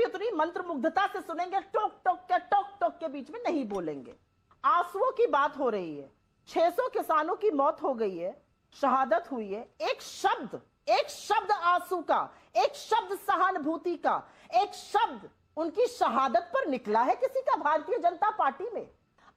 उतनी मंत्रमुग्धता से सुनेंगे, टोक के बीच में नहीं बोलेंगे। आंसुओं की बात हो रही है, 600 किसानों की मौत हो गई है, शहादत हुई है। एक शब्द आंसू का, एक शब्द सहानुभूति का, एक शब्द उनकी शहादत पर निकला है किसी का भारतीय जनता पार्टी में?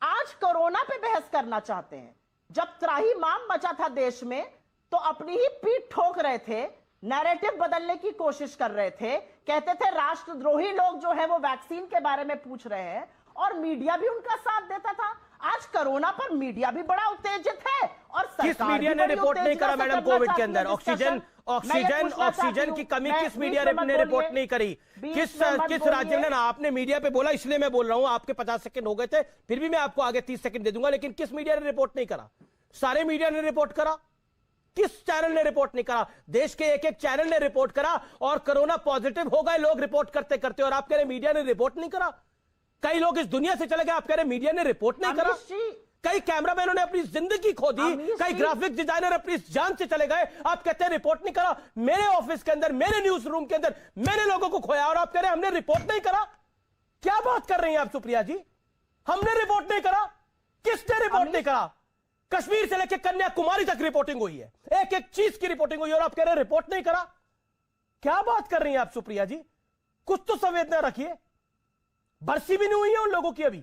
आज कोरोना पे बहस करना चाहते हैं। जब त्राही माम मचा था देश में तो अपनी ही पीठ ठोक रहे थे, नैरेटिव बदलने की कोशिश कर रहे थे, कहते थे राष्ट्रद्रोही लोग जो है वो वैक्सीन के बारे में पूछ रहे हैं, और मीडिया भी उनका साथ देता था। आज कोरोना पर मीडिया भी बड़ा उत्तेजित है और किस मीडिया ने रिपोर्ट नहीं करा मैडम कोविड के अंदर? ऑक्सीजन की कमी किस मीडिया ने रिपोर्ट नहीं करी? किस राज्य ने? ना आपने मीडिया पे बोला इसलिए मैं बोल रहा हूं, आपके 50 सेकंड हो गए थे, फिर भी मैं आपको आगे 30 सेकंड दे दूंगा, लेकिन किस मीडिया ने रिपोर्ट नहीं करा? सारे मीडिया ने रिपोर्ट करा, किस चैनल ने रिपोर्ट नहीं करा? देश के एक एक चैनल ने रिपोर्ट करा और कोरोना पॉजिटिव हो गए लोग रिपोर्ट करते करते, और आप कह रहे मीडिया ने रिपोर्ट नहीं करा? कई लोग इस दुनिया से चले गए, आप कह रहे मीडिया ने रिपोर्ट नहीं करा? कई कैमरामैनों ने अपनी जिंदगी खो दी, कई ग्राफिक डिजाइनर अपनी जान से चले गए, आप कहते हैं रिपोर्ट नहीं करा? मेरे ऑफिस के अंदर, मेरे न्यूज रूम के अंदर मैंने लोगों को खोया और आप कह रहे हैं हमने रिपोर्ट नहीं करा? क्या बात कर रही हैं आप सुप्रिया जी? हमने रिपोर्ट नहीं करा? किसने रिपोर्ट नहीं करा? कश्मीर से लेकर कन्याकुमारी तक रिपोर्टिंग हुई है, एक एक चीज की रिपोर्टिंग हुई है और आप कह रहे हैं रिपोर्ट नहीं करा? क्या बात कर रही हैं आप सुप्रिया जी? कुछ तो संवेदना रखिए। बरसी भी नहीं हुई है उन लोगों की, अभी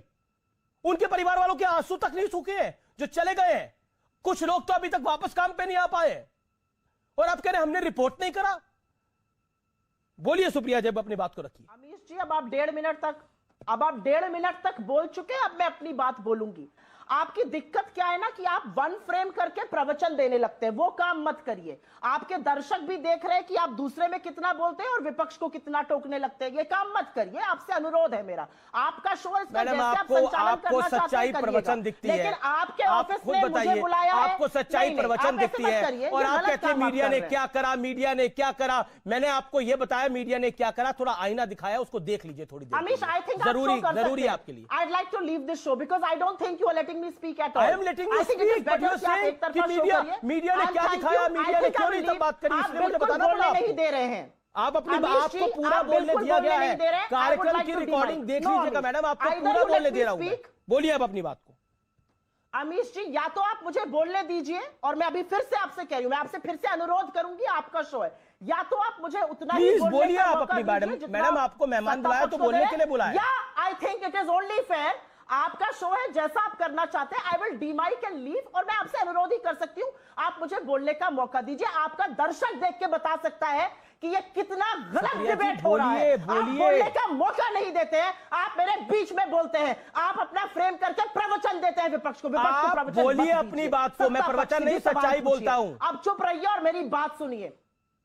उनके परिवार वालों के आंसू तक नहीं सूखे हैं जो चले गए हैं। कुछ लोग तो अभी तक वापस काम पे नहीं आ पाए और आप कह रहे हैं हमने रिपोर्ट नहीं करा। बोलिए सुप्रिया जब अपनी बात को रखिए। अमीश जी अब आप 1.5 मिनट तक बोल चुके, अब मैं अपनी बात बोलूंगी। आपकी दिक्कत क्या है ना कि आप वन फ्रेम करके प्रवचन देने लगते हैं, वो काम मत करिए। आपके दर्शक भी देख रहे हैं कि आप दूसरे में कितना बोलते हैं और विपक्ष को कितना टोकने लगते हैं, ये काम मत करिए। आपसे अनुरोध है मेरा, आपका शो है, मैडम आपको सच्चाई प्रवचन दिखती है, लेकिन आपके ऑफिस खुद ने बताइए, मुझे बुलाया है, आपको सच्चाई प्रवचन दिखती है और आप कहते हैं मीडिया ने क्या करा, मीडिया ने क्या करा। मैंने आपको यह बताया मीडिया ने क्या करा, थोड़ा आईना दिखाया, उसको देख लीजिए थोड़ी देर। अमीश, आई थिंक जरूरी है आपके लिए। I'd like to leave this show because I don't think you are letting me speak at all. I am letting you speak, but you are saying कि मीडिया ने क्या दिखाया, मीडिया ने क्यों नहीं सब बात करी, इसलिए मुझे बताना पड़ा। नहीं दे रहे हैं आप अपनी बात को पूरा बोलने दिया गया है, कार्यक्रम की रिकॉर्डिंग देख लीजिएगा मैडम, आपको पूरा बोलने दे रहा हूं। बोलिए आप अपनी बात को। अमीश जी, या तो आप मुझे बोलने दीजिए, और मैं अभी फिर से आपसे कह रही हूं, मैं आपसे फिर से अनुरोध करूंगी, आपका शो है, या तो आप मुझे उतना ही बोलिए आप अपनी मैडम आपको मेहमान बुलाया तो बोलने के लिए बुलाया। या I think it is only fair, आपका शो है, जैसा आप करना चाहते हैं। आई विल डीमाइक एंड लीव, और मैं आपसे अनुरोध ही कर सकती हूं, आप मुझे बोलने का मौका दीजिए। आपका दर्शक देख के बता सकता है कि ये कितना गलत डिबेट हो रहा है। आप बोलने का मौका नहीं देते हैं, आप मेरे बीच में बोलते हैं, आप अपना फ्रेम करके प्रवचन देते हैं विपक्ष को। विपक्ष को प्रवचन बोलिए अपनी बात को, मैं प्रवचन नहीं सच्चाई बोलता हूं। आप चुप रहिए और मेरी बात सुनिए,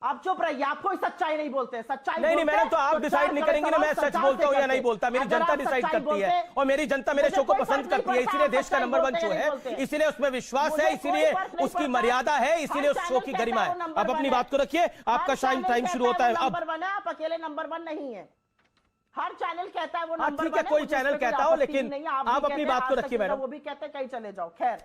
आप चुप रहिए, आप कोई सच्चाई नहीं बोलते हैं। सच्चाई नहीं मैडम, तो आप डिसाइड नहीं करेंगे ना मैं सच बोलता हूं या नहीं बोलता, मेरी जनता डिसाइड करती है, और मेरी जनता मेरे शो को पसंद करती है, इसीलिए देश का नंबर 1 शो है, इसीलिए उसमें विश्वास है, इसीलिए उसकी मर्यादा है, इसीलिए उस शो की गरिमा है। आप अपनी बात को रखिए, आपका टाइम शुरू होता है। नंबर 1 है, आप अकेले नंबर 1 नहीं है, हर चैनल कहता है वो नंबर 1 है। ठीक है, कोई चैनल कहता हो, लेकिन आप अपनी बात को रखिए मैडम। वो भी कहते हैं कहीं चले जाओ। खैर,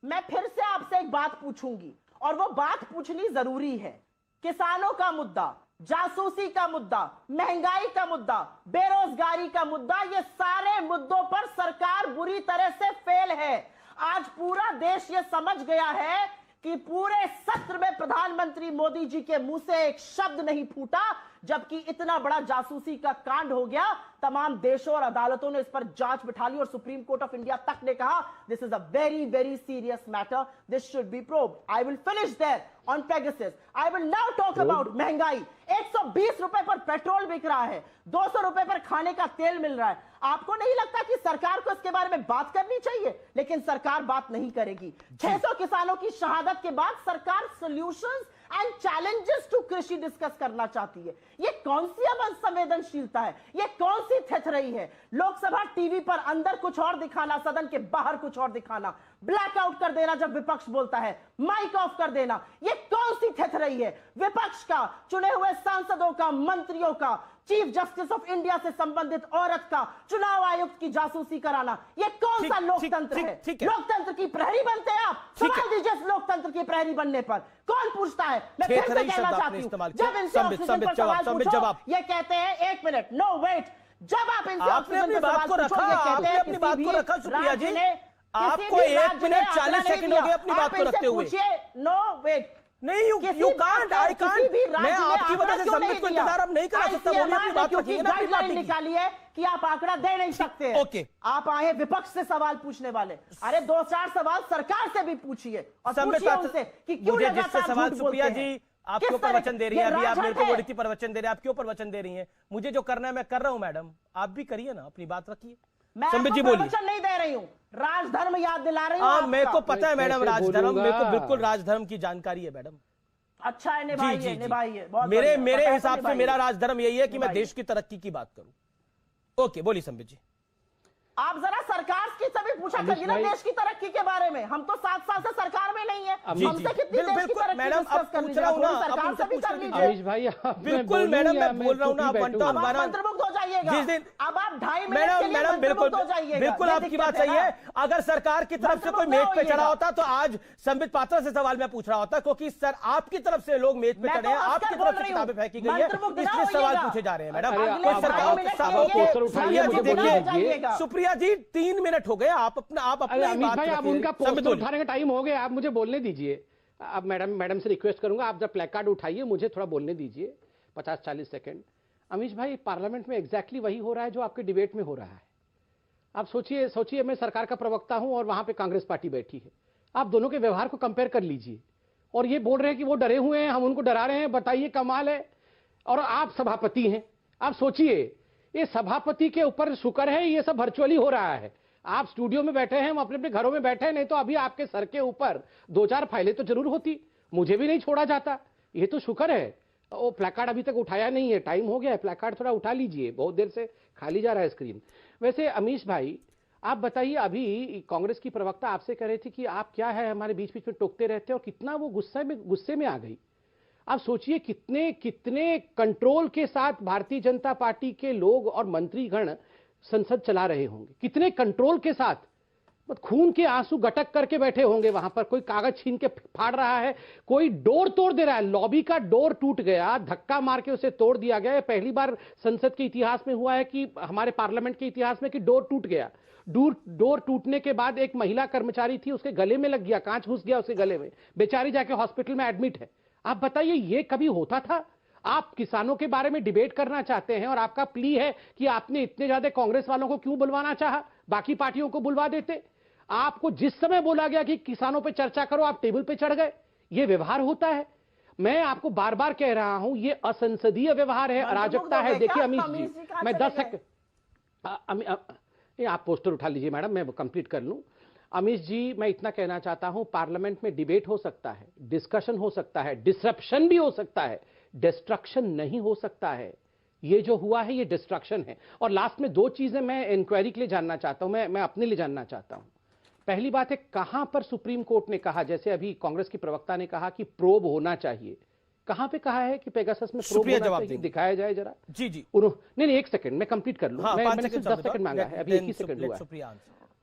मैं फिर से आपसे एक बात पूछूंगी, और वो बात पूछनी जरूरी है। किसानों का मुद्दा, जासूसी का मुद्दा, महंगाई का मुद्दा, बेरोजगारी का मुद्दा, ये सारे मुद्दों पर सरकार बुरी तरह से फेल है। आज पूरा देश ये समझ गया है कि पूरे सत्र में प्रधानमंत्री मोदी जी के मुंह से एक शब्द नहीं फूटा, जबकि इतना बड़ा जासूसी का कांड हो गया। तमाम देशों और अदालतों ने इस पर जांच बिठा ली, और सुप्रीम कोर्ट ऑफ इंडिया तक ने कहा this is a very very serious matter, this should be probed. I will finish there on Pegasus. I will now talk about महंगाई। 120 रुपए पर पेट्रोल बिक रहा है, 200 रुपए पर खाने का तेल मिल रहा है। आपको नहीं लगता कि सरकार को इसके बारे में बात करनी चाहिए? लेकिन सरकार बात नहीं करेगी। 600 किसानों की शहादत के बाद सरकार सॉल्यूशंस एंड चैलेंजेस टू कृषि डिस्कस करना चाहती है। ये कौन सी अब संवेदनशीलता है? ये कौन सी थेथरई है? लोकसभा टीवी पर अंदर कुछ और दिखाना, सदन के बाहर कुछ और दिखाना, ब्लैकआउट कर देना जब विपक्ष बोलता है, माइक ऑफ कर देना, ये कौन सी थेथरई है? विपक्ष का, चुने हुए सांसदों का, मंत्रियों का, चीफ जस्टिस ऑफ इंडिया से संबंधित औरत का, चुनाव आयुक्त की जासूसी कराना, ये कौन सा लोकतंत्र है? लोकतंत्र की प्रहरी बनते हैं आप? सवाल दीजिए लोकतंत्र की प्रहरी बनने पर। कौन पूछता है? मैं फिर से कहना चाहती हूँ, जब इनसे ऑक्सीजन पर सवाल पूछो, ये कहते हैं 1 मिनट, नो वेट। जब आप इनसे ऑक्सीजन पर सवाल पूछो, ये कहते हैं अपनी बात को रखा सुप्रिया जी, आपको 1 मिनट 40 सेकंड हो गए अपनी बात को रखते हुए। नो वेट, नहीं, you can't, I can't. मैं आपकी वजह से संबित को इंतजार अब नहीं करा सकता। बोलिए अपनी बात रखिए ना, अपनी बात गाइडलाइन निकाली है कि आप आंकड़ा दे नहीं सकते। ओके, आप आए विपक्ष से सवाल पूछने वाले, अरे 2-4 सवाल सरकार से भी पूछिए और पूछिए उनसे कि क्यों लगातार सवाल। सुप्रिया जी, आप क्यों प्रवचन दे रही हैं? अभी आप मेरे को बोली थी प्रवचन दे रहे हैं, आप क्यों प्रवचन दे रही हैं? मुझे जो करना है मैं कर रहा हूं मैडम, आप भी करिए ना, अपनी बात रखिए। मैं संबित जी आपको बोलिए। प्रवचन नहीं दे रही हूँ, राजधर्म याद दिला रही हूँ। हाँ, मेरे को पता है मैडम, राजधर्म, मेरे को बोलूंगा। बिल्कुल राजधर्म की जानकारी है मैडम। अच्छा है, निभाइए निभाइए। मेरे हिसाब से मेरा राजधर्म यही है कि मैं देश की तरक्की की बात करूं। ओके, बोलिए संबित जी। आप जरा सरकार की सभी पूछा करिए ना देश की तरक्की के बारे में। हम तो 7 साल से सरकार में नहीं है, हमसे कितनी देश की तरक्की मैडम अब पूछ रहा हूं ना, सरकार से भी कर लीजिए। अमीश भाई, बिल्कुल मैडम, मैं बोल रहा हूं ना, आप मंत्रमुग्ध हो जाइएगा। जिस दिन अब आप 2.5 मिनट के लिए मैडम बिल्कुल हो जाइएगा। बिल्कुल आपकी बात सही है। अगर सरकार की तरफ से कोई मेज पे चढ़ा होता तो आज संबित पात्रा से सवाल मैं पूछ रहा होता, क्योंकि सर आपकी तरफ से लोग मेज पे चढ़े हैं, आपकी तरफ से किताबें फेंकी गई है, इसलिए सवाल पूछे जा रहे हैं मैडम। सुप्रिया जी 3 मिनट हो गए, आप अपना अमीश भाई, आप उनका पोस्टर उठाने का टाइम हो गया, आप मुझे बोलने दीजिए। अब मैडम से रिक्वेस्ट करूंगा, आप जब प्लेकार्ड उठाइए मुझे थोड़ा बोलने दीजिए 50-40 सेकंड। अमीश भाई, पार्लियामेंट में एग्जैक्टली वही हो रहा है जो आपके डिबेट में हो रहा है। आप सोचिए मैं सरकार का प्रवक्ता हूं और वहां पे कांग्रेस पार्टी बैठी है, आप दोनों के व्यवहार को कंपेयर कर लीजिए। और ये बोल रहे हैं कि वो डरे हुए हैं, हम उनको डरा रहे हैं, बताइए कमाल है। और आप सभापति हैं, आप सोचिए ये सभापति के ऊपर शुक्र है ये सब वर्चुअली हो रहा है। आप स्टूडियो में बैठे हैं, हम अपने अपने घरों में बैठे हैं, नहीं तो अभी आपके सर के ऊपर 2-4 फाइलें तो जरूर होती, मुझे भी नहीं छोड़ा जाता। ये तो शुक्र है। वो प्लेकार्ड अभी तक उठाया नहीं है, टाइम हो गया है, प्लेकार्ड थोड़ा उठा लीजिए, बहुत देर से खाली जा रहा है स्क्रीन। वैसे अमीश भाई, आप बताइए, अभी कांग्रेस की प्रवक्ता आपसे कह रही थी कि आप क्या है हमारे बीच बीच में टोकते रहते हैं, और कितना वो गुस्से में आ गई। आप सोचिए कितने कंट्रोल के साथ भारतीय जनता पार्टी के लोग और मंत्रीगण संसद चला रहे होंगे, कितने कंट्रोल के साथ, खून के आंसू गटक करके बैठे होंगे वहां पर। कोई कागज छीन के फाड़ रहा है, कोई डोर तोड़ दे रहा है, लॉबी का डोर टूट गया, धक्का मार के उसे तोड़ दिया गया। पहली बार संसद के इतिहास में हुआ है कि हमारे पार्लियामेंट के इतिहास में कि डोर टूट गया। डोर टूटने के बाद एक महिला कर्मचारी थी, उसके गले में लग गया, कांच घुस गया उसके गले में, बेचारी जाके हॉस्पिटल में एडमिट है। आप बताइए ये कभी होता था? आप किसानों के बारे में डिबेट करना चाहते हैं और आपका प्ली है कि आपने इतने ज्यादा कांग्रेस वालों को क्यों बुलवाना चाहा, बाकी पार्टियों को बुलवा देते। आपको जिस समय बोला गया कि किसानों पे चर्चा करो, आप टेबल पे चढ़ गए। ये व्यवहार होता है। मैं आपको बार बार कह रहा हूं, ये असंसदीय व्यवहार है, अराजकता है। देखिए अमीश जी, मैं 10 सेकंड, आप पोस्टर उठा लीजिए मैडम, मैं कंप्लीट कर लूं। अमीश जी, मैं इतना कहना चाहता हूं, पार्लियामेंट में डिबेट हो सकता है, डिस्कशन हो सकता है, डिसरप्शन भी हो सकता है, डिस्ट्रक्शन नहीं हो सकता है। ये जो हुआ है ये डिस्ट्रक्शन है। और लास्ट में 2 चीजें मैं इंक्वायरी के लिए जानना चाहता हूं, मैं अपने लिए जानना चाहता हूं। पहली बात है, कहां पर सुप्रीम कोर्ट ने कहा, जैसे अभी कांग्रेस की प्रवक्ता ने कहा कि प्रोब होना चाहिए, कहां पे कहा है कि पेगासस में प्रोब होना चाहिए? दिखाया जाए जरा। जी नहीं, 1 सेकंड मैं कंप्लीट कर लूं। मैंने सिर्फ 10 सेकंड मांगा है, अभी 21 सेकंड हुआ है।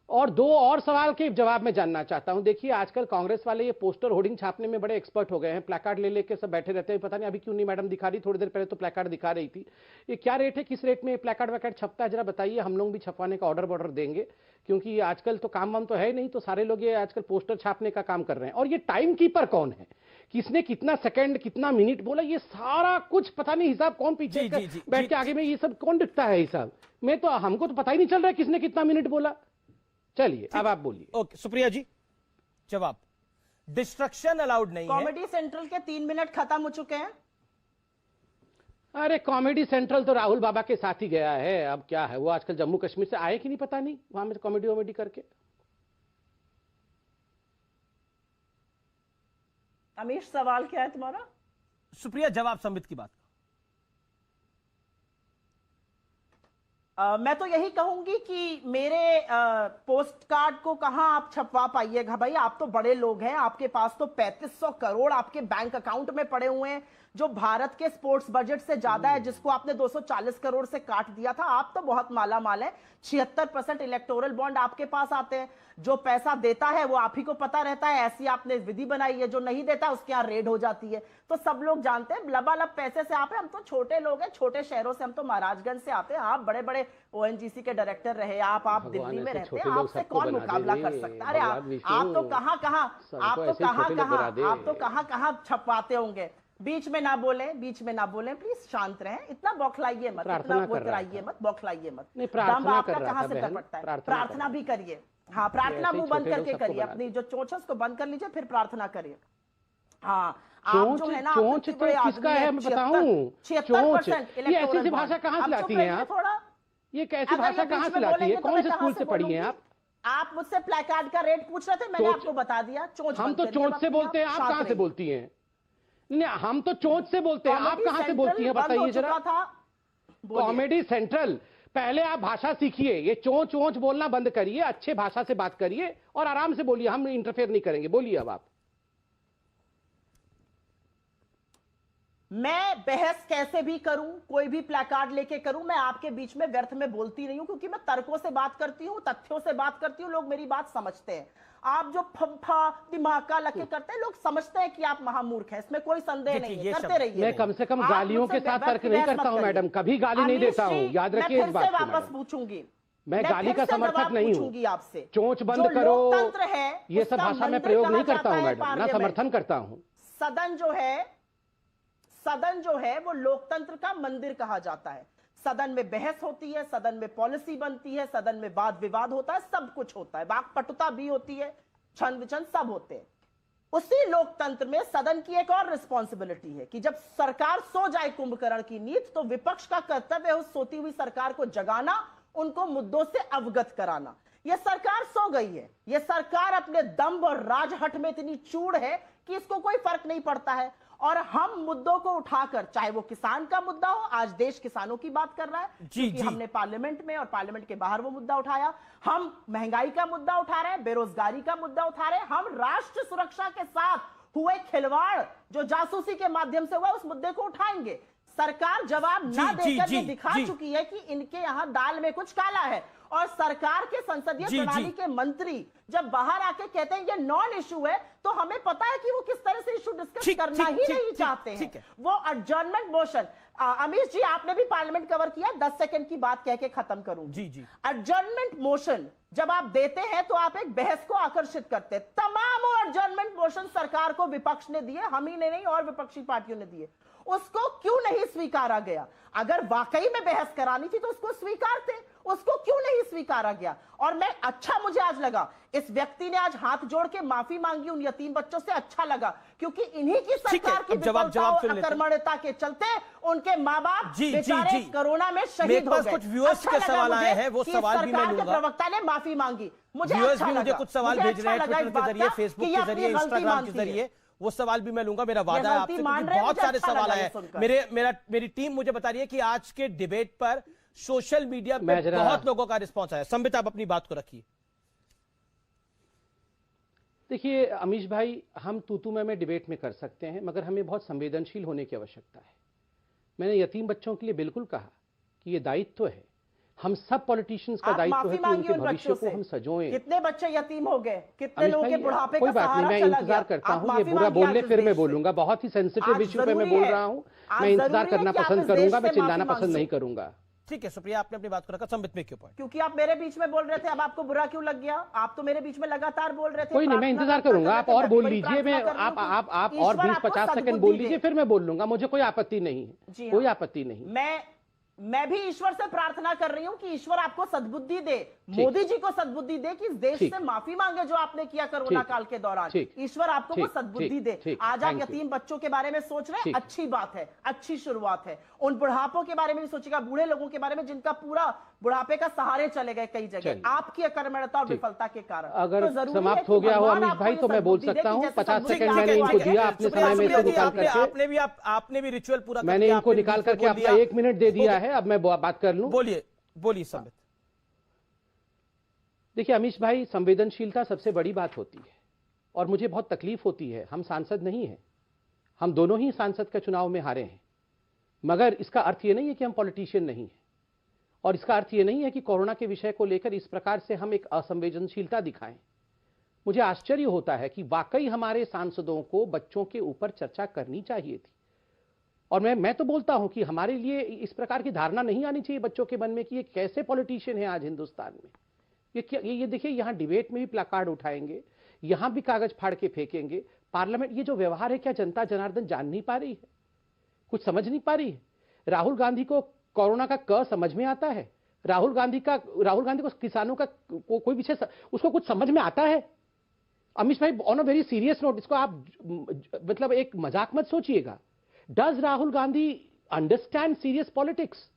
और 2 और सवाल के जवाब में जानना चाहता हूं। देखिए आजकल कांग्रेस वाले ये पोस्टर होर्डिंग छापने में बड़े एक्सपर्ट हो गए हैं, प्लेकार्ड ले लेके सब बैठे रहते हैं। पता नहीं अभी क्यों नहीं मैडम दिखा रही, थोड़ी देर पहले तो प्लेकार्ड दिखा रही थी। ये क्या रेट है, किस रेट में प्लेकार्ड वैकार्ड छपता है, जरा बताइए। हम लोग भी छपवाने का ऑर्डर देंगे, क्योंकि आजकल तो काम वाम तो है नहीं, तो सारे लोग ये आजकल पोस्टर छापने का काम कर रहे हैं। और ये टाइम कीपर कौन है, किसने कितना सेकंड कितना मिनट बोला, ये सारा कुछ पता नहीं, हिसाब कौन पीछे बैठ के आगे में ये सब कौन दिखता है हिसाब में, तो हमको तो पता ही नहीं चल रहा है किसने कितना मिनट बोला। चलिए अब आप बोलिए। ओके सुप्रिया जी, जवाब। डिस्ट्रक्शन अलाउड नहीं है। कॉमेडी सेंट्रल के 3 मिनट खत्म हो चुके हैं। अरे कॉमेडी सेंट्रल तो राहुल बाबा के साथ ही गया है, अब क्या है, वो आजकल जम्मू कश्मीर से आए कि नहीं पता नहीं, वहां में कॉमेडी करके। अमीश सवाल क्या है तुम्हारा? सुप्रिया जवाब संबित की बात। मैं तो यही कहूंगी कि मेरे पोस्ट कार्ड को कहां आप छपवा पाइएगा भाई, आप तो बड़े लोग हैं, आपके पास तो 3500 करोड़ आपके बैंक अकाउंट में पड़े हुए हैं, जो भारत के स्पोर्ट्स बजट से ज्यादा है, जिसको आपने 240 करोड़ से काट दिया था। आप तो बहुत माला माल है। 76% इलेक्टोरल बॉन्ड आपके पास आते हैं। जो पैसा देता है वो आप ही को पता रहता है, ऐसी आपने विधि बनाई है। जो नहीं देता उसके यहाँ रेड हो जाती है, तो सब लोग जानते हैं। लबालब पैसे से आप हैं, हम तो छोटे लोग हैं, छोटे शहरों से, हम तो महाराजगंज से आते हैं। आप बड़े बड़े ओएनजीसी के डायरेक्टर रहे, आप दिल्ली में रहते हैं, आपसे कौन मुकाबला कर सकता है? अरे आप तो कहां छपवाते होंगे। बीच में ना बोले, प्लीज शांत रहें, इतना बौखलाइए मत, इतना कराइए मत, बौखलाइए मत। दम आपका कहां से टपकता है? प्रार्थना भी करिए। हाँ, प्रार्थना मुंह बंद करके करिए, अपनी जो चोंच है उसको बंद कर लीजिए, फिर प्रार्थना करिए। हाँ, आप जो है ना, चोंच तो किसका है मैं बताऊं? 76% ये ऐसी भाषा कहां से लाती हैं आप? ये कैसी भाषा कहां से लाती है? कौन से स्कूल से पढ़ी हैं आप? आप मुझसे प्लेकार्ड का रेट पूछ रहे थे, मैंने आपको बता दिया। चोंच हम तो चोंच से बोलते हैं, आप कहां से बोलती हैं? नहीं, हम तो चोंच से बोलते हैं, आप कहां से बोलती हैं बताइए जरा। कॉमेडी सेंट्रल, पहले आप भाषा सीखिए, ये चोंच वोंच बोलना बंद करिए, अच्छे भाषा से बात करिए और आराम से बोलिए, हम इंटरफेयर नहीं करेंगे। बोलिए अब आप। मैं बहस कैसे भी करूं, कोई भी प्लेकार्ड लेके करूं, मैं आपके बीच में व्यर्थ में बोलती नहीं हूं, क्योंकि मैं तर्कों से बात करती हूं, तथ्यों से बात करती हूं, लोग मेरी बात समझते हैं। आप जो फंफा दिमाग का लगे करते हैं, लोग समझते हैं कि आप महामूर्ख हैं, इसमें कोई संदेह नहीं है, करते रहिए। मैं कम से कम गालियों के साथ तर्क नहीं करता हूं मैडम, कभी गाली नहीं देता हूं, याद रखिए इस बात को। वापस पूछूंगी, मैं गाली का समर्थक नहीं हूं आपसे। चोंच बंद करो, लोकतंत्र है, ये सब भाषा में प्रयोग नहीं करता हूं मैडम, ना समर्थन करता हूं। सदन जो है वो लोकतंत्र का मंदिर कहा जाता है। सदन में बहस होती है, सदन में पॉलिसी बनती है, सदन में वाद विवाद होता है, सब कुछ होता है, वाक्पटुता भी होती है, छंद विछंद सब होते हैं। उसी लोकतंत्र में सदन की एक और रिस्पॉन्सिबिलिटी है कि जब सरकार सो जाए कुंभकर्ण की नींद, तो विपक्ष का कर्तव्य है उस सोती हुई सरकार को जगाना, उनको मुद्दों से अवगत कराना। यह सरकार सो गई है, यह सरकार अपने दम्भ और राजहट में इतनी चूड़ है कि इसको कोई फर्क नहीं पड़ता है। और हम मुद्दों को उठाकर, चाहे वो किसान का मुद्दा हो, आज देश किसानों की बात कर रहा है क्योंकि हमने पार्लियामेंट में और पार्लियामेंट के बाहर वो मुद्दा उठाया, हम महंगाई का मुद्दा उठा रहे हैं, बेरोजगारी का मुद्दा उठा रहे हैं, हम राष्ट्र सुरक्षा के साथ हुए खिलवाड़ जो जासूसी के माध्यम से हुआ उस मुद्दे को उठाएंगे। सरकार जवाब ना देकर ये दिखा चुकी है कि इनके यहां दाल में कुछ काला है। और सरकार के संसदीय प्रणाली के मंत्री जब बाहर आके कहते हैं ये नॉन इशू है, तो हमें पता है कि वो किस तरह से इशू डिस्कस करना ही नहीं चाहते हैं। वो एडजर्नमेंट मोशन, अमीश जी आपने भी पार्लियामेंट कवर किया, 10 सेकंड की बात कह के खत्म करूं। एडजर्नमेंट मोशन जब आप देते हैं तो आप एक बहस को आकर्षित करते हैं। तमाम एडजर्नमेंट मोशन सरकार को विपक्ष ने दिए, हम ही ने नहीं और विपक्षी पार्टियों ने दिए, उसको क्यों नहीं स्वीकारा गया? अगर वाकई में बहस करानी थी तो उसको स्वीकारते, उसको क्यों नहीं स्वीकारा गया? और मुझे आज लगा इस व्यक्ति ने आज हाथ जोड़ के माफी मांगी उन यतीम बच्चों से, अच्छा लगा, क्योंकि इन्हीं की सरकार की विफलता और अकर्मण्यता के चलते उनके माँ बाप बेचारे कोरोना में शहीद हो गए। कुछ व्यूअर्स के सवाल आए हैं, वो सवाल भी मैं लूंगा। प्रवक्ता ने माफी मांगी, मुझे मुझे कुछ सवाल भेज रहे हैं ट्विटर के जरिए, फेसबुक के जरिए, इंस्टाग्राम के जरिए, वो सवाल भी मैं लूंगा। मेरा वादा है आपसे, क्योंकि बहुत सारे सवाल आए हैं। मेरी टीम मुझे बता रही है कि आज के डिबेट पर सोशल मीडिया पे बहुत लोगों का रिस्पांस आया। संबित आप अपनी बात को रखिए। देखिए अमीश भाई, हम तू मैं डिबेट में कर सकते हैं, मगर हमें बहुत संवेदनशील होने की आवश्यकता है। मैंने यतीम बच्चों के लिए बिल्कुल कहा कि ये दायित्व है, हम सब पॉलिटिशियंस का दायित्व है कि उनके भविष्य को हम सजोएं। कितने बच्चे यतीम हो गए, कितने लोगों के बुढ़ापे का सहारा चला गया? कोई बात नहीं, मैं इंतजार करता हूं, ये बुरा बोलने फिर मैं बोलूंगा, बहुत ही सेंसिटिव इशू पे मैं बोल रहा हूं, मैं इंतजार करना पसंद करूंगा, मैं चिल्लाना पसंद नहीं करूंगा। ठीक है सुप्रिया, आपने अपनी बात को रखा। संबित में क्यों पॉइंट? क्योंकि आप मेरे बीच में बोल रहे थे, अब आपको बुरा क्यों लग गया? आप तो मेरे बीच में लगातार बोल रहे थे। कोई नहीं, मैं इंतजार करूंगा, आप और बोल लीजिए, मैं आप और 20-50 सेकंड बोल लीजिए, फिर मैं बोल लूंगा, मुझे कोई आपत्ति नहीं है, कोई आपत्ति नहीं। मैं भी ईश्वर से प्रार्थना कर रही हूं कि ईश्वर आपको सद्बुद्धि दे, मोदी जी को सद्बुद्धि दे कि इस देश से माफी मांगे जो आपने किया कोरोना काल के दौरान। ईश्वर आपको वो सद्बुद्धि दे। आज आप यतीम बच्चों के बारे में सोच रहे हैं, अच्छी बात है, अच्छी शुरुआत है। उन बुढ़ापों के बारे में भी सोचिएगा, बूढ़े लोगों के बारे में जिनका पूरा बुढ़ापे का सहारे चले गए कई जगह आपकी अकर्मण्यता और विफलता के कारण। अगर समाप्त हो गया हो अमीश भाई तो मैं बोल सकता हूं, 50 सेकंड मैंने इनको दिया, अपने समय में से निकाल करके। आपने भी रिचुअल पूरा, मैंने इनको निकाल करके अपना 1 मिनट दे दिया है, अब मैं बात कर लूं। बोलिए संबित। देखिए अमीश भाई, संवेदनशीलता सबसे बड़ी बात होती है और मुझे बहुत तकलीफ होती है। हम सांसद नहीं हैं, हम दोनों ही सांसद के चुनाव में हारे हैं, मगर इसका अर्थ ये नहीं है कि हम पॉलिटिशियन नहीं हैं, और इसका अर्थ ये नहीं है कि कोरोना के विषय को लेकर इस प्रकार से हम एक असंवेदनशीलता दिखाएं। मुझे आश्चर्य होता है कि वाकई हमारे सांसदों को बच्चों के ऊपर चर्चा करनी चाहिए थी। और मैं तो बोलता हूं कि हमारे लिए इस प्रकार की धारणा नहीं आनी चाहिए बच्चों के मन में कि ये कैसे पॉलिटिशियन है आज हिंदुस्तान में। ये क्या, ये देखिए, यहां डिबेट में भी प्लाकार्ड उठाएंगे, यहां भी कागज फाड़ के फेंकेंगे। पार्लियामेंट, ये जो व्यवहार है, क्या जनता जनार्दन जान नहीं पा रही है, कुछ समझ नहीं पा रही है? राहुल गांधी को कोरोना का क समझ में आता है? राहुल गांधी को किसानों का कोई विषय उसको कुछ समझ में आता है? अमित भाई, on a very serious note, इसको आप मतलब एक मजाक मत सोचिएगा। Does Rahul Gandhi understand serious politics?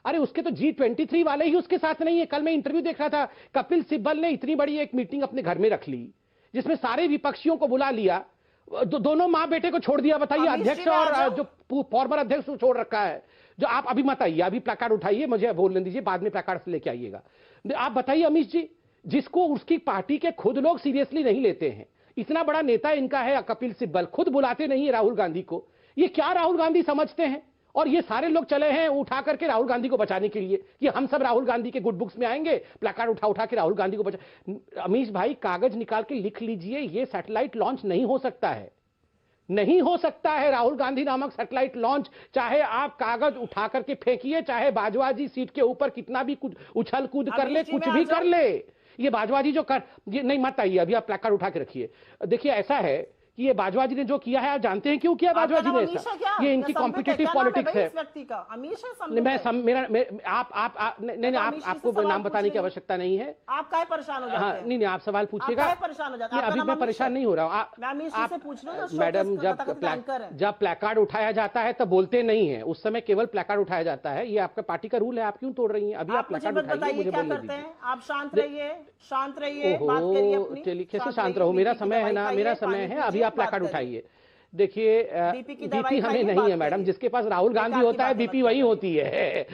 अरे उसके तो G23 वाले ही उसके साथ नहीं है। कल मैं इंटरव्यू देख रहा था, कपिल सिब्बल ने इतनी बड़ी एक मीटिंग अपने घर में रख ली जिसमें सारे विपक्षियों को बुला लिया, दोनों माँ बेटे को छोड़ दिया। बताइए, अध्यक्ष और जो फॉर्मर अध्यक्ष को छोड़ रखा है। जो आप अभी मत आइए, अभी प्लाकार्ड उठाइए, मुझे बोलने दीजिए, बाद में प्लाकार्ड से लेके आइएगा। आप बताइए अमित जी, जिसको उसकी पार्टी के खुद लोग सीरियसली नहीं लेते हैं, इतना बड़ा नेता इनका है कपिल सिब्बल, खुद बुलाते नहीं है राहुल गांधी को। ये क्या राहुल गांधी समझते हैं? और ये सारे लोग चले हैं उठा करके राहुल गांधी को बचाने के लिए कि हम सब राहुल गांधी के गुड बुक्स में आएंगे, प्लाकार्ड उठा के राहुल गांधी को बचा। अमीश भाई, कागज निकाल के लिख लीजिए, ये सैटेलाइट लॉन्च नहीं हो सकता है, नहीं हो सकता है राहुल गांधी नामक सैटेलाइट लॉन्च। चाहे आप कागज उठा करके फेंकिए, चाहे बाजवाजी सीट के ऊपर कितना भी कुछ उछल कूद कर ले, कुछ भी कर ले, ये बाजवाजी जो कर, ये नहीं मत आइए, अभी आप प्लाकार्ड उठा के रखिए। देखिए, ऐसा है कि ये बाजवाजी ने जो किया है, आप जानते हैं क्यों किया बाजवाजी ने ऐसा? ये इनकी कॉम्पिटिटिव पॉलिटिक्स है। आपको नाम बताने की आवश्यकता नहीं है। आप क्या परेशान हो जाते हैं? नहीं, आप सवाल पूछिएगा। अभी मैं परेशान नहीं हो रहा हूँ। मैडम, जब प्लाकार्ड उठाया जाता है तब बोलते नहीं है, उस समय केवल प्लाकार्ड उठाया जाता है। ये आपका पार्टी का रूल है, आप क्यों तोड़ रही हैं? अभी आप प्लाकार्ड उठाइए, मुझे बोलने दीजिए। आप शांत रहिए, शांत रहिए, बात करिए अपनी। चलिए, कैसे शांत रहूं? मेरा समय है ना, मेरा समय है। अभी आप प्लाकार्ड उठाइए। देखिए, बीपी हमें नहीं है मैडम, जिसके पास राहुल गांधी होता है बीपी वही होती है।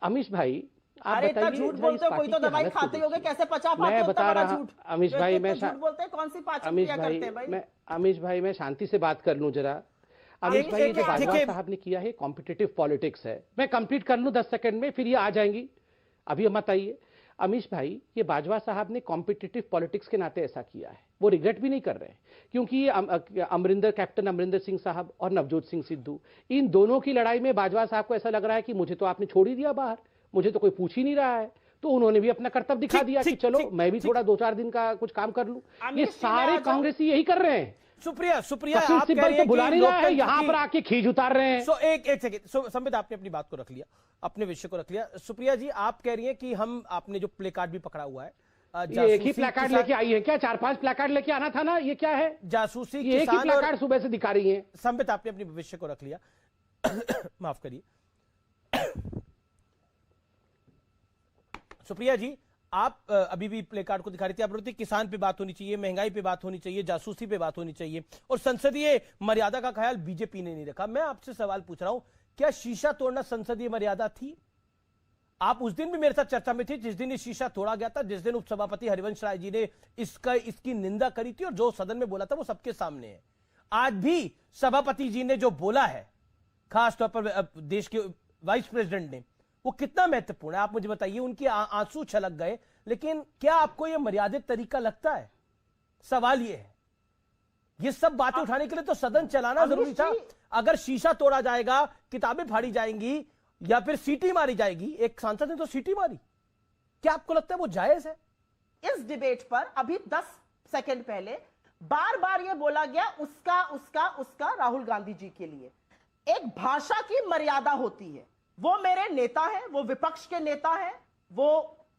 अमीश भाई, आप बताइए, झूठ बोलते हो, कोई तो दवाई खाते होंगे, कैसे पचा पाते हो? मैं बता रहा हूं अमीश भाई, मैं झूठ बोलते हैं, कौन सी पाचन क्रिया करते हैं भाई? अमीश भाई, मैं शांति से बात कर लूं जरा। अमीश भाई, ये जो बाजवा साहब ने किया है कॉम्पिटिटिव पॉलिटिक्स है। मैं कंप्लीट कर लूं 10 सेकंड में, फिर ये आ जाएंगी, अभी मत आइए। अमीश भाई, ये बाजवा साहब ने कॉम्पिटिटिव पॉलिटिक्स के नाते ऐसा किया है, वो रिग्रेट भी नहीं कर रहे हैं, क्योंकि ये कैप्टन अमरिंदर सिंह साहब और नवजोत सिंह सिद्धू, इन दोनों की लड़ाई में बाजवा साहब को ऐसा लग रहा है कि मुझे तो आपने छोड़ ही दिया बाहर, मुझे तो कोई पूछ ही नहीं रहा है। तो उन्होंने भी अपना कर्तव्य दिखा दिया कि चलो मैं भी थोड़ा 2-4 दिन का कुछ काम कर लूं। ये सारे कांग्रेसी यही कर रहे हैं। सुप्रिया, आप कह रहे हैं बुला नहीं रहा है, यहाँ पर आके खींच उतार रहे हैं। एक सेकंड, संबित, आपने अपनी बात को रख लिया, अपने विषय को रख लिया। सुप्रिया जी, आप कह रही हैं कि हम, आपने जो प्ले कार्ड भी पकड़ा हुआ है, ये एक ही प्लेकार्ड लेके आई है क्या? 4-5 प्लेकार्ड लेके आना था ना, ये क्या है? जासूसी, ये एक ही प्लेकार्ड सुबह से दिखा रही है। संबित, आपने अपने भविष्य को रख लिया। माफ करिए सुप्रिया जी, आप अभी भी प्ले कार्ड को दिखा रही थी। आप बोलते किसान पे बात होनी चाहिए, महंगाई पे बात होनी चाहिए, जासूसी पे बात होनी चाहिए, और संसदीय मर्यादा का ख्याल बीजेपी ने नहीं रखा। मैं आपसे सवाल पूछ रहा हूं, क्या शीशा तोड़ना संसदीय मर्यादा थी? आप उस दिन भी मेरे साथ चर्चा में थे जिस दिन ये शीशा तोड़ा गया था, जिस दिन उपसभापति हरिवंश राय जी ने इसकी निंदा करी थी, और जो सदन में बोला था वो सबके सामने है। आज भी सभापति जी ने जो बोला है, खासतौर पर देश के वाइस प्रेसिडेंट ने, वो कितना महत्वपूर्ण है? आप मुझे बताइए। उनके आंसू छलक गए, लेकिन क्या आपको यह मर्यादित तरीका लगता है? सवाल यह है, ये सब बातें उठाने के लिए तो सदन चलाना जरूरी था। अगर शीशा तोड़ा जाएगा, किताबें फाड़ी जाएंगी, या फिर सीटी मारी जाएगी, एक सांसद ने तो सीटी मारी, क्या आपको लगता है वो जायज है? इस डिबेट पर अभी 10 सेकंड पहले बार बार ये बोला गया, उसका उसका उसका राहुल गांधी जी के लिए। एक भाषा की मर्यादा होती है। वो मेरे नेता हैं, वो विपक्ष के नेता हैं, वो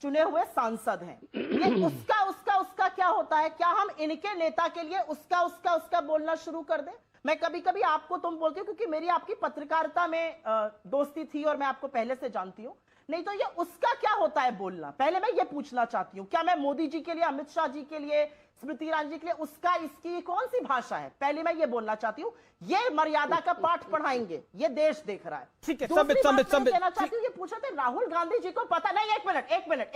चुने हुए सांसद हैं। ये उसका उसका उसका क्या होता है? क्या हम इनके नेता के लिए उसका उसका उसका बोलना शुरू कर दें? मैं कभी कभी आपको तुम बोलती हूँ, क्योंकि मेरी आपकी पत्रकारिता में दोस्ती थी और मैं आपको पहले से जानती हूँ। नहीं तो ये उसका क्या होता है बोलना? पहले मैं ये पूछना चाहती हूँ, क्या मैं मोदी जी के लिए, अमित शाह जी के लिए, स्मृति ईरानी जी के लिए उसका, इसकी कौन सी भाषा है? पहले मैं ये बोलना चाहती हूँ। ये मर्यादा का पाठ पढ़ाएंगे, ये देश देख रहा है। ठीक है, कहना चाहती हूँ, ये पूछा था राहुल गांधी जी को पता नहीं। एक मिनट